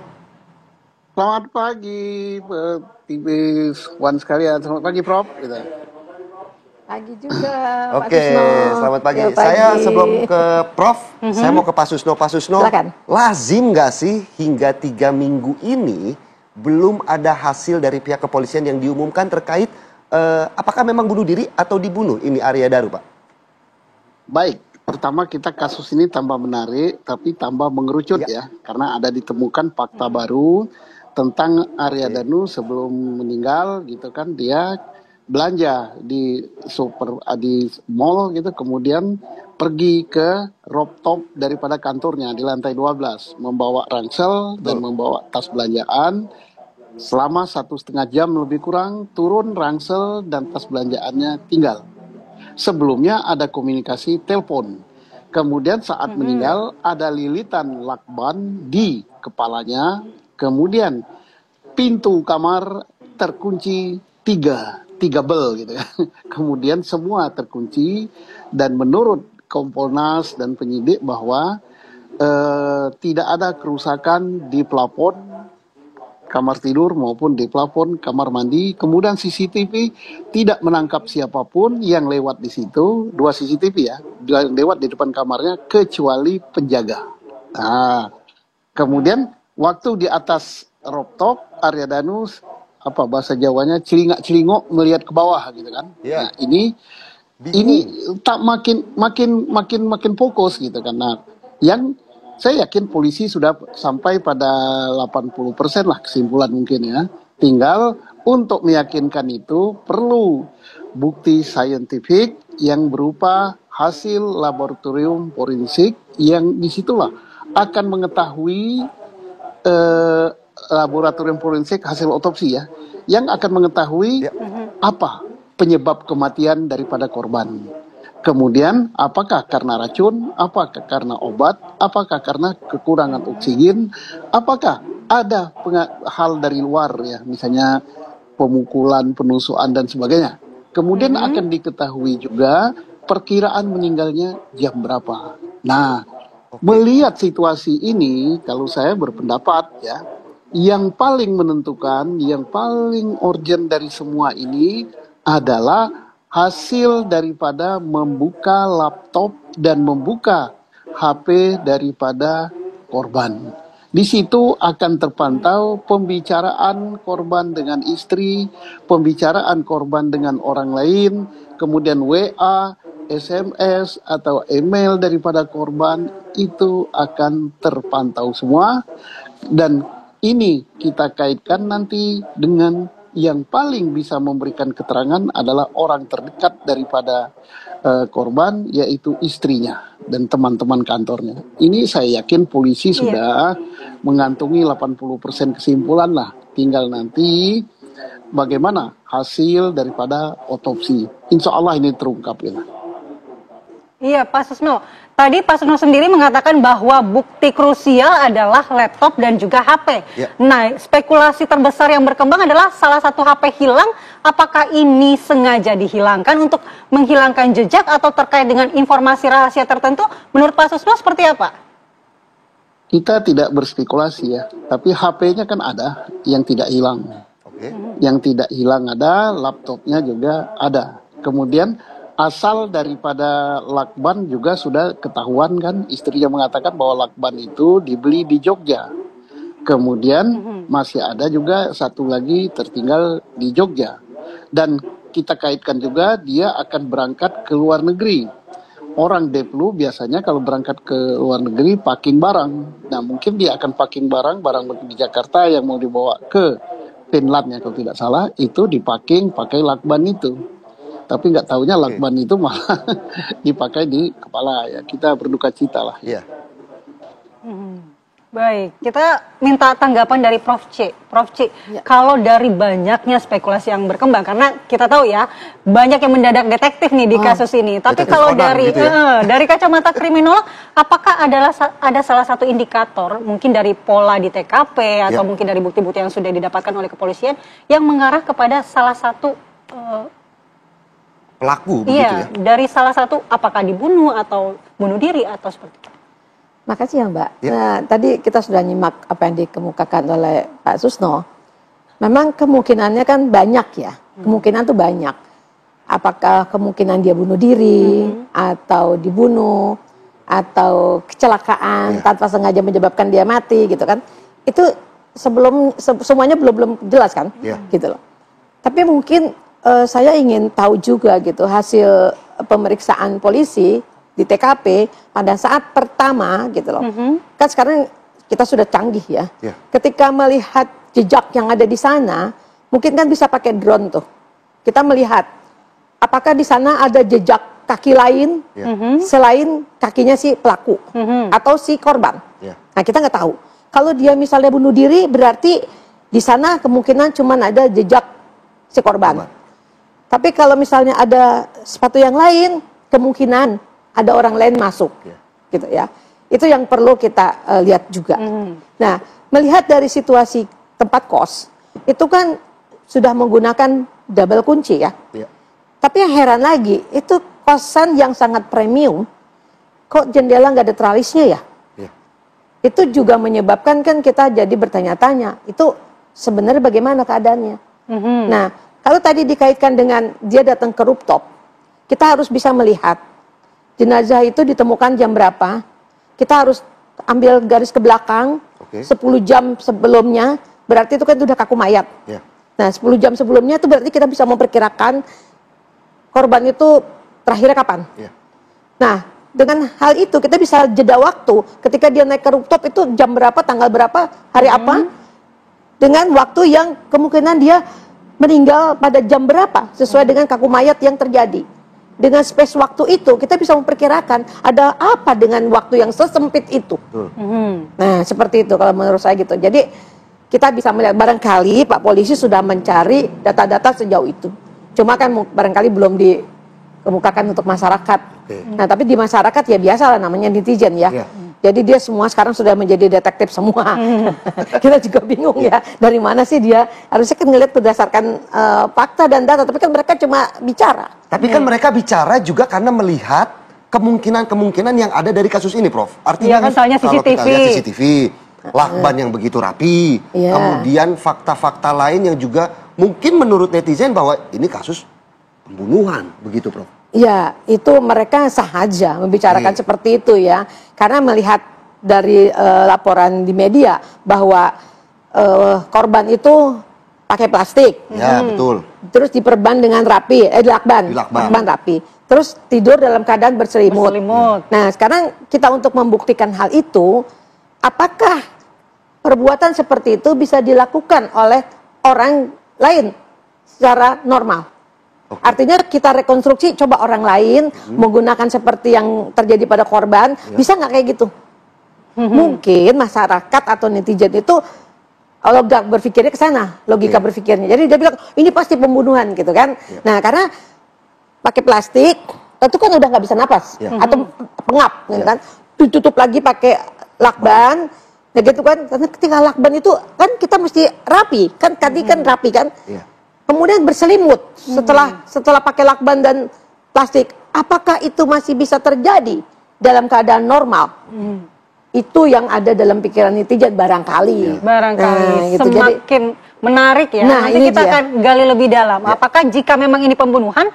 Selamat pagi, TV One sekalian. Selamat pagi, Prof. Gitu. Pagi juga, Pak Oke, Susno. selamat pagi. Ya, Saya sebelum ke Prof, saya mau ke Pak Susno. Pak Susno, Silakan. lazim nggak sih hingga 3 minggu ini belum ada hasil dari pihak kepolisian yang diumumkan terkait apakah memang bunuh diri atau dibunuh ini Arya Daru, Pak? Baik, pertama kita kasus ini tambah menarik, tapi tambah mengerucut ya. Karena ada ditemukan fakta baru tentang Arya Daru sebelum meninggal gitu kan, dia belanja di mall gitu, kemudian pergi ke rooftop daripada kantornya di lantai 12, membawa ransel dan membawa tas belanjaan. Selama 1,5 jam lebih kurang, turun ransel dan tas belanjaannya tinggal. Sebelumnya ada komunikasi telepon. Kemudian saat meninggal ada lilitan lakban di kepalanya. Kemudian pintu kamar terkunci tiga bel gitu ya. Kemudian semua terkunci dan menurut Kompolnas dan penyidik bahwa tidak ada kerusakan di plafon kamar tidur maupun di plafon kamar mandi. Kemudian CCTV tidak menangkap siapapun yang lewat di situ, 2 CCTV ya, lewat di depan kamarnya kecuali penjaga. Nah, kemudian waktu di atas rooftop Arya Daru, apa bahasa Jawanya, celingak-celingok melihat ke bawah gitu kan. Nah, ini tak makin fokus gitu kan. Nah, yang saya yakin polisi sudah sampai pada 80% lah kesimpulan mungkin ya. Tinggal untuk meyakinkan itu perlu bukti saintifik yang berupa hasil laboratorium forensik yang disitulah akan mengetahui laboratorium forensik hasil otopsi ya, yang akan mengetahui apa penyebab kematian daripada korban. Kemudian apakah karena racun, apakah karena obat, apakah karena kekurangan oksigen, apakah ada hal dari luar ya, misalnya pemukulan, penusukan dan sebagainya. Kemudian akan diketahui juga perkiraan meninggalnya jam berapa. Nah, melihat situasi ini, kalau saya berpendapat ya, yang paling menentukan, yang paling urgent dari semua ini adalah hasil daripada membuka laptop dan membuka HP daripada korban. Di situ akan terpantau pembicaraan korban dengan istri, pembicaraan korban dengan orang lain, kemudian WA, SMS atau email daripada korban itu akan terpantau semua. Dan ini kita kaitkan nanti dengan yang paling bisa memberikan keterangan adalah orang terdekat daripada korban, yaitu istrinya dan teman-teman kantornya. Ini saya yakin polisi sudah mengantongi 80% kesimpulan lah. Tinggal nanti bagaimana hasil daripada otopsi. Insya Allah ini terungkap ya. Iya, Pak Susno. Tadi Pak Susno sendiri mengatakan bahwa bukti krusial adalah laptop dan juga HP. Ya. Nah, spekulasi terbesar yang berkembang adalah salah satu HP hilang. Apakah ini sengaja dihilangkan untuk menghilangkan jejak atau terkait dengan informasi rahasia tertentu? Menurut Pak Susno seperti apa? Kita tidak berspekulasi ya, tapi HP-nya kan ada yang tidak hilang. Yang tidak hilang ada, laptopnya juga ada. Kemudian asal daripada lakban juga sudah ketahuan kan, istrinya mengatakan bahwa lakban itu dibeli di Jogja. Kemudian masih ada juga satu lagi tertinggal di Jogja. Dan kita kaitkan juga dia akan berangkat ke luar negeri. Orang Deplu biasanya kalau berangkat ke luar negeri packing barang. Nah mungkin dia akan packing barang di Jakarta yang mau dibawa ke Finland ya kalau tidak salah, itu dipacking pakai lakban itu. Tapi nggak tahunya lakban itu malah dipakai di kepala ya. Kita berduka cita lah. Iya. Baik, kita minta tanggapan dari Prof. C. Prof. C, kalau dari banyaknya spekulasi yang berkembang, karena kita tahu ya, banyak yang mendadak detektif nih di kasus ini. Tapi kalau dari gitu ya? dari kacamata kriminolog, apakah ada salah satu indikator, mungkin dari pola di TKP, atau mungkin dari bukti-bukti yang sudah didapatkan oleh kepolisian, yang mengarah kepada salah satu pelaku begitu ya? dari salah satu, apakah dibunuh, atau bunuh diri, atau seperti itu? Makasih ya Mbak. Nah, tadi kita sudah nyimak apa yang dikemukakan oleh Pak Susno. Memang kemungkinannya kan banyak ya. Kemungkinan tuh banyak. Apakah kemungkinan dia bunuh diri, atau dibunuh, atau kecelakaan tanpa sengaja menyebabkan dia mati gitu kan. Itu semuanya belum jelas kan, gitu loh. Tapi mungkin saya ingin tahu juga gitu hasil pemeriksaan polisi di TKP pada saat pertama gitu loh. Kan sekarang kita sudah canggih ya. Ketika melihat jejak yang ada di sana, mungkin kan bisa pakai drone tuh. Kita melihat apakah di sana ada jejak kaki lain selain kakinya si pelaku atau si korban. Nah, kita nggak tahu. Kalau dia misalnya bunuh diri, berarti di sana kemungkinan cuma ada jejak si korban. Tapi kalau misalnya ada sepatu yang lain, kemungkinan ada orang lain masuk, gitu ya. Itu yang perlu kita lihat juga. Nah, melihat dari situasi tempat kos, itu kan sudah menggunakan double kunci ya. Tapi yang heran lagi, itu kosan yang sangat premium, kok jendela nggak ada tralisnya ya? Itu juga menyebabkan kan kita jadi bertanya-tanya, itu sebenarnya bagaimana keadaannya? Nah, kalau tadi dikaitkan dengan dia datang ke rooftop, kita harus bisa melihat jenazah itu ditemukan jam berapa, kita harus ambil garis ke belakang, 10 jam sebelumnya, berarti itu kan sudah kaku mayat. Nah, 10 jam sebelumnya itu berarti kita bisa memperkirakan korban itu terakhirnya kapan. Nah, dengan hal itu kita bisa jeda waktu, ketika dia naik ke rooftop itu jam berapa, tanggal berapa, hari apa, dengan waktu yang kemungkinan dia meninggal pada jam berapa, sesuai dengan kaku mayat yang terjadi. Dengan space waktu itu, kita bisa memperkirakan ada apa dengan waktu yang sesempit itu. Nah, seperti itu kalau menurut saya gitu. Jadi, kita bisa melihat barangkali Pak Polisi sudah mencari data-data sejauh itu. Cuma kan barangkali belum dikemukakan untuk masyarakat. Nah, tapi di masyarakat ya biasa lah namanya netizen ya. Jadi dia semua sekarang sudah menjadi detektif semua. Kita juga bingung ya, dari mana sih dia? Harusnya kan ngelihat berdasarkan fakta dan data, tapi kan mereka cuma bicara. Tapi kan mereka bicara juga karena melihat kemungkinan-kemungkinan yang ada dari kasus ini, Prof. Artinya kan misalnya kalau CCTV. kita lihat CCTV, lakban yang begitu rapi, kemudian fakta-fakta lain yang juga mungkin menurut netizen bahwa ini kasus pembunuhan, begitu, Prof. Ya, itu mereka sahaja membicarakan seperti itu ya. Karena melihat dari laporan di media bahwa korban itu pakai plastik. Ya, betul. Terus diperban dengan rapi, lakban rapi. Terus tidur dalam keadaan berselimut. Nah, sekarang kita untuk membuktikan hal itu, apakah perbuatan seperti itu bisa dilakukan oleh orang lain secara normal? Artinya kita rekonstruksi, coba orang lain menggunakan seperti yang terjadi pada korban, bisa nggak kayak gitu? Mungkin masyarakat atau netizen itu logika berpikirnya ke sana, logika berpikirnya. Jadi dia bilang ini pasti pembunuhan gitu kan? Nah, karena pakai plastik, itu kan udah nggak bisa napas atau pengap, kan? Ditutup lagi pakai lakban, ya gitu kan? Karena ketika lakban itu kan kita mesti rapi, kan tadi kan rapi kan? Kemudian berselimut setelah pakai lakban dan plastik, apakah itu masih bisa terjadi dalam keadaan normal? Itu yang ada dalam pikiran netizen barangkali. Barangkali gitu. semakin menarik ya. Nah, nanti kita akan gali lebih dalam. Apakah jika memang ini pembunuhan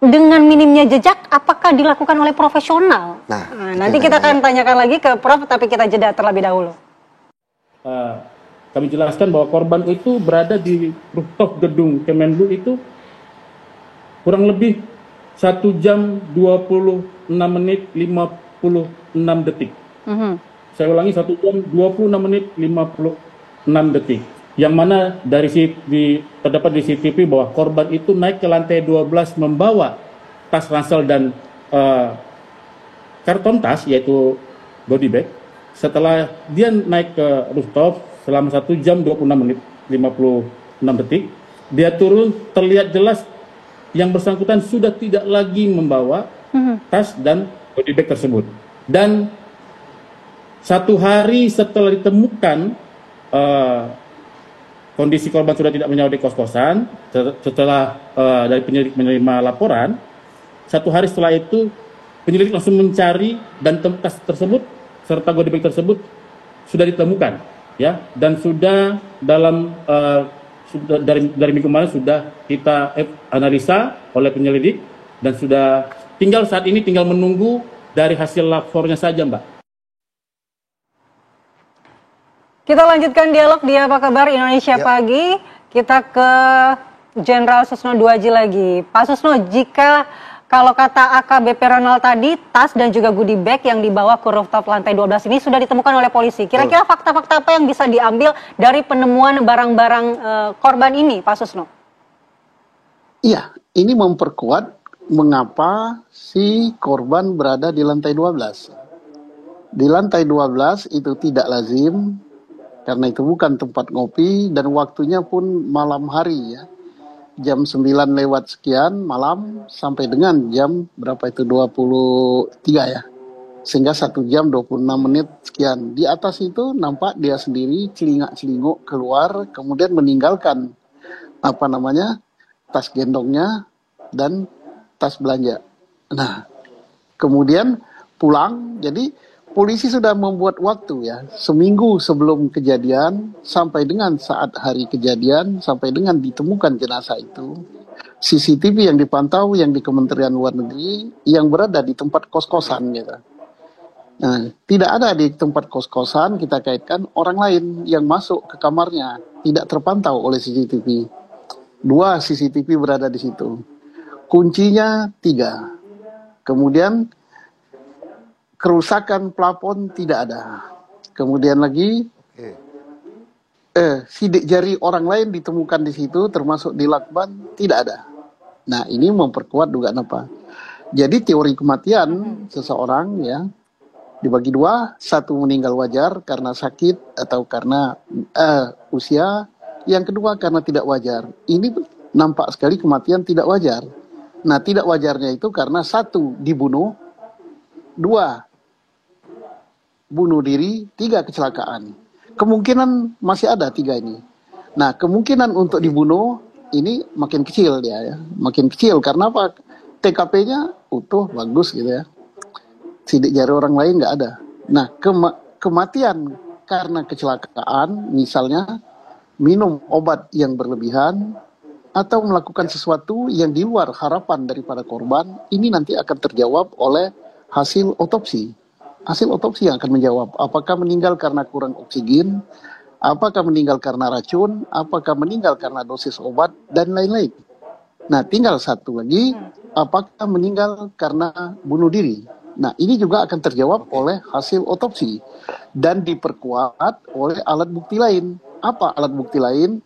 dengan minimnya jejak, apakah dilakukan oleh profesional? Nah, nanti kita akan tanyakan lagi ke Prof, tapi kita jeda terlebih dahulu. Kami jelaskan bahwa korban itu berada di rooftop gedung Kemenlu itu kurang lebih 1 jam 26 menit 56 detik. Saya ulangi, 1 jam 26 menit 56 detik. Yang mana terdapat di CCTV bahwa korban itu naik ke lantai 12 membawa tas ransel dan karton tas, yaitu body bag. Setelah dia naik ke rooftop selama 1 jam 26 menit 56 detik, dia turun, terlihat jelas yang bersangkutan sudah tidak lagi membawa tas dan body bag tersebut. Dan 1 hari setelah ditemukan kondisi korban sudah tidak menyawa di kos-kosan, setelah dari penyelidik menerima laporan, 1 hari setelah itu penyelidik langsung mencari dan tas tersebut serta body bag tersebut sudah ditemukan, ya, dan sudah dalam dari minggu kemarin sudah kita analisa oleh penyelidik dan sudah saat ini tinggal menunggu dari hasil lapornya saja, Mbak. Kita lanjutkan dialog di Apa Kabar Indonesia Pagi. Kita ke Jenderal Susno Duaji lagi. Pak Susno, jika kalau kata AKBP Ronald tadi, tas dan juga goodie bag yang dibawa ke rooftop lantai 12 ini sudah ditemukan oleh polisi. Kira-kira fakta-fakta apa yang bisa diambil dari penemuan barang-barang korban ini, Pak Susno? Iya, ini memperkuat mengapa si korban berada di lantai 12. Di lantai 12 itu tidak lazim, karena itu bukan tempat ngopi dan waktunya pun malam hari ya. Jam 9 lewat sekian malam sampai dengan jam berapa itu 23 ya. Sehingga 1 jam 26 menit sekian. Di atas itu nampak dia sendiri celingak-celinguk keluar, kemudian meninggalkan tas gendongnya dan tas belanja. Nah, kemudian pulang. Jadi polisi sudah membuat waktu ya, seminggu sebelum kejadian sampai dengan saat hari kejadian, sampai dengan ditemukan jenazah itu. CCTV yang dipantau yang di Kementerian Luar Negeri yang berada di tempat kos-kosan gitu. Nah, tidak ada di tempat kos-kosan, kita kaitkan orang lain yang masuk ke kamarnya, tidak terpantau oleh CCTV. 2 CCTV berada di situ. Kuncinya 3. Kemudian kerusakan plafon tidak ada. Kemudian lagi sidik jari orang lain ditemukan di situ, termasuk di lakban, tidak ada. Nah, ini memperkuat dugaan apa? Jadi teori kematian seseorang ya dibagi 2, 1 meninggal wajar karena sakit atau karena usia, yang kedua karena tidak wajar. Ini nampak sekali kematian tidak wajar. Nah, tidak wajarnya itu karena 1 dibunuh, 2 bunuh diri, 3 kecelakaan. Kemungkinan masih ada 3 ini. Nah, kemungkinan untuk dibunuh ini makin kecil dia ya. Makin kecil karena apa? TKP-nya utuh, bagus gitu ya. Sidik jari orang lain nggak ada. Nah, kematian karena kecelakaan, misalnya minum obat yang berlebihan atau melakukan sesuatu yang di luar harapan daripada korban, ini nanti akan terjawab oleh hasil otopsi. Hasil otopsi yang akan menjawab apakah meninggal karena kurang oksigen, apakah meninggal karena racun, apakah meninggal karena dosis obat, dan lain-lain. Nah, tinggal 1 lagi, apakah meninggal karena bunuh diri. Nah, ini juga akan terjawab oleh hasil otopsi dan diperkuat oleh alat bukti lain. Apa alat bukti lain?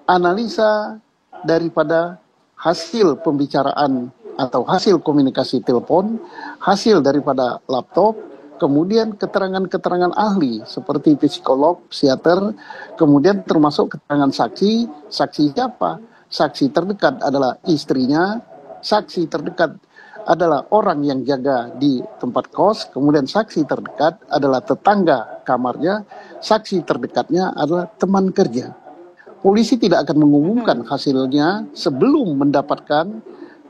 Analisa daripada hasil pembicaraan atau hasil komunikasi telepon, hasil daripada laptop, kemudian keterangan-keterangan ahli seperti psikolog, psikiater, kemudian termasuk keterangan saksi. Saksi siapa? Saksi terdekat adalah istrinya, saksi terdekat adalah orang yang jaga di tempat kos, kemudian saksi terdekat adalah tetangga kamarnya, saksi terdekatnya adalah teman kerja. Polisi tidak akan mengumumkan hasilnya sebelum mendapatkan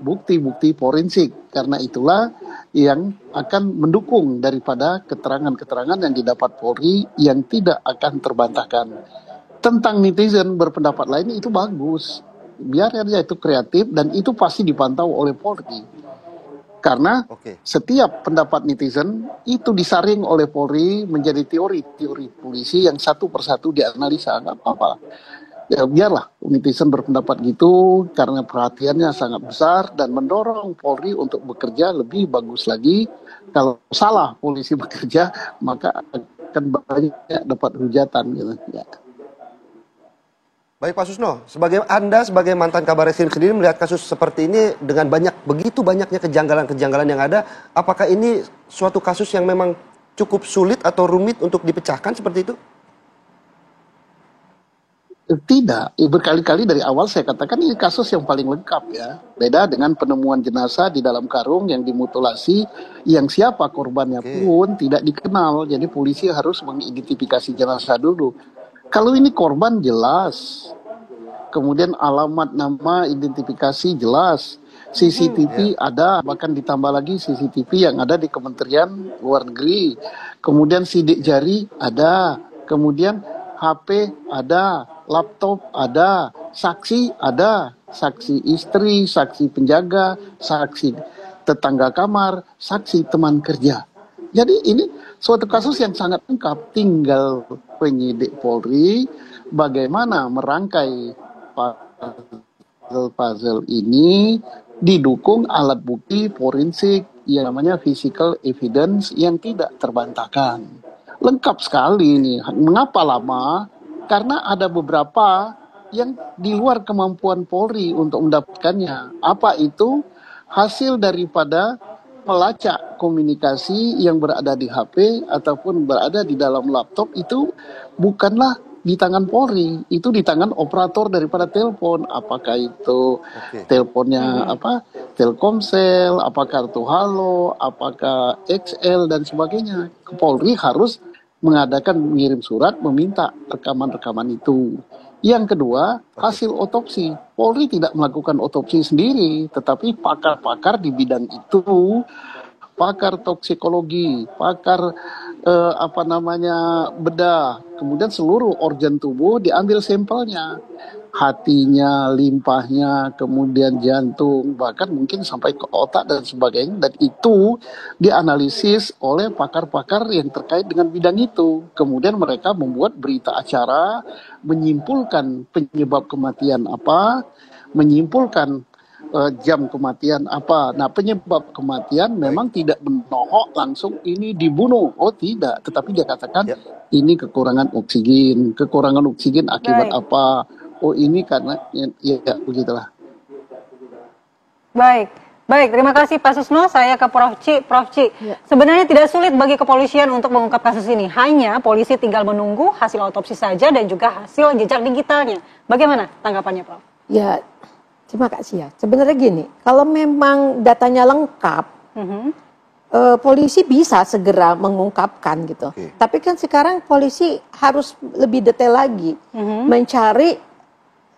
bukti-bukti forensik. Karena itulah yang akan mendukung daripada keterangan-keterangan yang didapat Polri yang tidak akan terbantahkan. Tentang netizen berpendapat lain itu bagus. Biar aja itu kreatif dan itu pasti dipantau oleh Polri. Karena setiap pendapat netizen itu disaring oleh Polri menjadi teori-teori polisi yang satu persatu dianalisa. Nggak apa-apa. Ya biarlah netizen berpendapat gitu karena perhatiannya sangat besar dan mendorong Polri untuk bekerja lebih bagus lagi. Kalau salah polisi bekerja maka akan banyak dapat hujatan gitu. Ya. Baik Pak Susno, Anda sebagai mantan Kabar Reskrim sendiri melihat kasus seperti ini dengan begitu banyaknya kejanggalan-kejanggalan yang ada, apakah ini suatu kasus yang memang cukup sulit atau rumit untuk dipecahkan seperti itu? Tidak, berkali-kali dari awal saya katakan ini kasus yang paling lengkap ya. Beda dengan penemuan jenazah di dalam karung yang dimutilasi, yang siapa korbannya pun tidak dikenal. Jadi polisi harus mengidentifikasi jenazah dulu. Kalau ini korban jelas, kemudian alamat, nama, identifikasi jelas, CCTV ada, bahkan ditambah lagi CCTV yang ada di Kementerian Luar Negeri, kemudian sidik jari ada, kemudian HP ada, laptop ada, saksi ada, saksi istri, saksi penjaga, saksi tetangga kamar, saksi teman kerja. Jadi ini suatu kasus yang sangat lengkap, tinggal penyidik Polri bagaimana merangkai puzzle ini didukung alat bukti forensik yang namanya physical evidence yang tidak terbantahkan. Lengkap sekali ini. Mengapa lama? Karena ada beberapa yang di luar kemampuan Polri untuk mendapatkannya. Apa itu? Hasil daripada melacak komunikasi yang berada di HP ataupun berada di dalam laptop itu bukanlah di tangan Polri, itu di tangan operator daripada telepon. Apakah itu teleponnya Telkomsel, apakah kartu Halo, apakah XL dan sebagainya. Polri harus mengirim surat meminta rekaman-rekaman itu. Yang kedua, hasil otopsi. Polri tidak melakukan otopsi sendiri, tetapi pakar-pakar di bidang itu, pakar toksikologi, pakar bedah, kemudian seluruh organ tubuh diambil sampelnya. Hatinya, limpahnya, kemudian jantung, bahkan mungkin sampai ke otak dan sebagainya. Dan itu dianalisis oleh pakar-pakar yang terkait dengan bidang itu. Kemudian mereka membuat berita acara, menyimpulkan penyebab kematian apa, menyimpulkan jam kematian apa. Nah, penyebab kematian memang tidak menohok langsung ini dibunuh. Oh tidak, tetapi dia katakan ini kekurangan oksigen. Kekurangan oksigen akibat apa? Oh ini karena ya begitulah. Baik, terima kasih Pak Susno. Saya ke Prof. Ci. Sebenarnya tidak sulit bagi kepolisian untuk mengungkap kasus ini. Hanya polisi tinggal menunggu hasil otopsi saja dan juga hasil jejak digitalnya. Bagaimana tanggapannya, Prof? Ya, terima kasih ya. Sebenarnya gini, kalau memang datanya lengkap, polisi bisa segera mengungkapkan gitu. Tapi kan sekarang polisi harus lebih detail lagi, mencari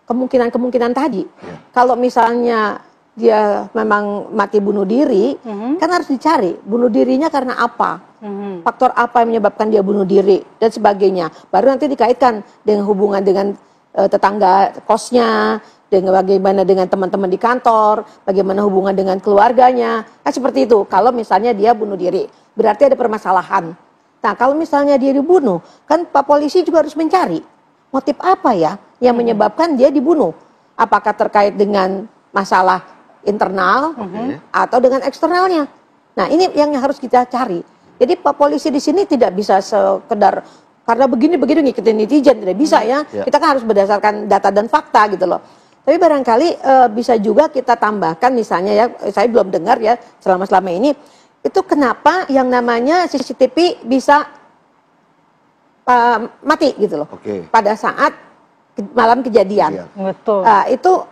kemungkinan-kemungkinan tadi. Kalau misalnya dia memang mati bunuh diri, kan harus dicari bunuh dirinya karena apa, faktor apa yang menyebabkan dia bunuh diri dan sebagainya. Baru nanti dikaitkan dengan hubungan dengan tetangga kosnya, dengan bagaimana dengan teman-teman di kantor, bagaimana hubungan dengan keluarganya. Kan seperti itu. Kalau misalnya dia bunuh diri, berarti ada permasalahan. Nah, kalau misalnya dia dibunuh, kan Pak Polisi juga harus mencari motif apa ya yang menyebabkan dia dibunuh. Apakah terkait dengan masalah internal atau dengan eksternalnya. Nah, ini yang harus kita cari. Jadi Pak Polisi di sini tidak bisa sekedar karena begini-begini ngikutin netizen, tidak bisa ya. Kita kan harus berdasarkan data dan fakta gitu loh. Tapi barangkali bisa juga kita tambahkan misalnya ya, saya belum dengar ya selama ini, itu kenapa yang namanya CCTV bisa mati gitu loh. Pada saat malam kejadian. Betul. Itu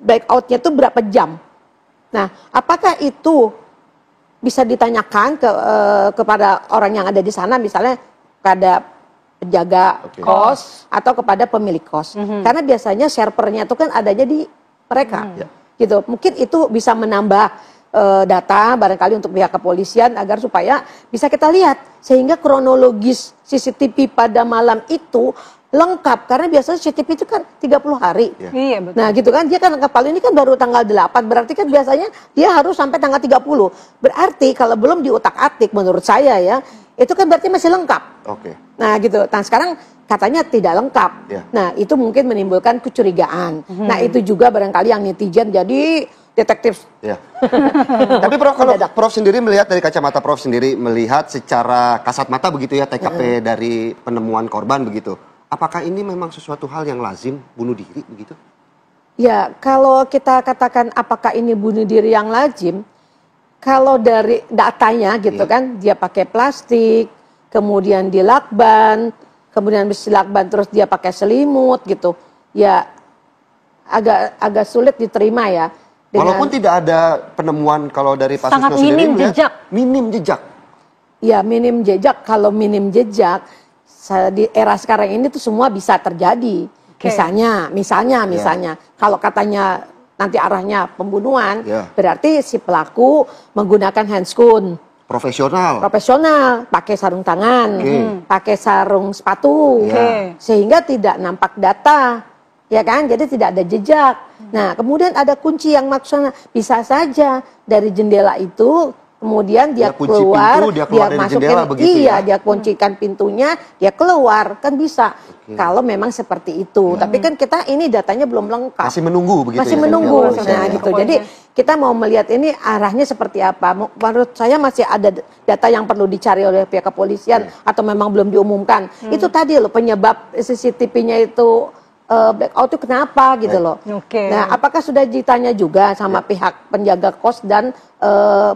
blackoutnya tuh berapa jam. Nah, apakah itu bisa ditanyakan kepada orang yang ada di sana, misalnya pada penjaga kos atau kepada pemilik kos? Karena biasanya servernya itu kan adanya di mereka, gitu. Mungkin itu bisa menambah data barangkali untuk pihak kepolisian agar supaya bisa kita lihat sehingga kronologis CCTV pada malam itu lengkap, karena biasanya CCTV itu kan 30 hari. Iya, betul. Nah gitu kan, dia kan kapal ini kan baru tanggal 8, berarti kan biasanya dia harus sampai tanggal 30. Berarti kalau belum diutak-atik menurut saya ya, itu kan berarti masih lengkap. Nah gitu, nah sekarang katanya tidak lengkap. Nah itu mungkin menimbulkan kecurigaan. Nah itu juga barangkali yang netizen jadi detektif. Tapi Prof, kalau Prof sendiri melihat dari kacamata Prof sendiri melihat secara kasat mata begitu ya TKP dari penemuan korban begitu. Apakah ini memang sesuatu hal yang lazim bunuh diri begitu? Ya, kalau kita katakan apakah ini bunuh diri yang lazim, kalau dari datanya gitu kan, dia pakai plastik, kemudian dilakban, kemudian habis dilakban terus dia pakai selimut gitu, ya agak sulit diterima ya. Walaupun tidak ada penemuan kalau dari Pak Susno sendiri minim jejak. Ya minim jejak, kalau minim jejak di era sekarang ini tuh semua bisa terjadi. Misalnya, kalau katanya nanti arahnya pembunuhan, berarti si pelaku menggunakan handscoon. Profesional, pakai sarung tangan, pakai sarung sepatu, sehingga tidak nampak data, ya kan? Jadi tidak ada jejak. Nah, kemudian ada kunci yang maksudnya bisa saja dari jendela itu. Kemudian dia keluar, dia masukin, dia kuncikan pintunya, dia keluar, kan bisa. Kalau memang seperti itu. Tapi kan kita ini datanya belum lengkap. Masih menunggu begitu. Masih menunggu. Nah, gitu. Jadi kita mau melihat ini arahnya seperti apa. Menurut saya masih ada data yang perlu dicari oleh pihak kepolisian atau memang belum diumumkan. Itu tadi loh penyebab CCTV-nya itu blackout itu kenapa gitu loh. Nah, apakah sudah ditanya juga sama pihak penjaga kos dan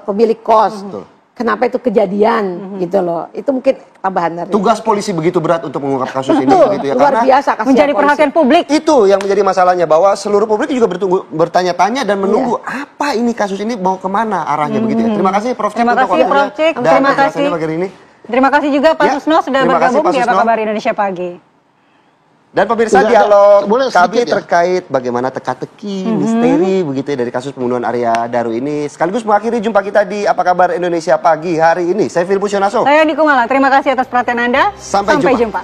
pemilik kos? Kenapa itu kejadian gitu loh. Itu mungkin tambahan dari tugas polisi begitu berat untuk mengungkap kasus ini begitu ya. Luar Karena biasa menjadi perhatian publik. Itu yang menjadi masalahnya, bahwa seluruh publik juga bertanya-tanya dan menunggu apa ini kasus ini mau kemana arahnya begitu ya. Terima kasih Prof. Terima kasih Prof. Terima kasih. Terima kasih juga Pak Susno sudah bergabung di Apa Kabar Indonesia Pagi. Dan pemirsa, dialog kami terkait bagaimana teka-teki, misteri begitu ya dari kasus pembunuhan Arya Daru ini sekaligus mengakhiri jumpa kita di Apa Kabar Indonesia Pagi hari ini. Saya Filipus Yonaso. Saya Andi Kumala. Terima kasih atas perhatian Anda. Sampai jumpa.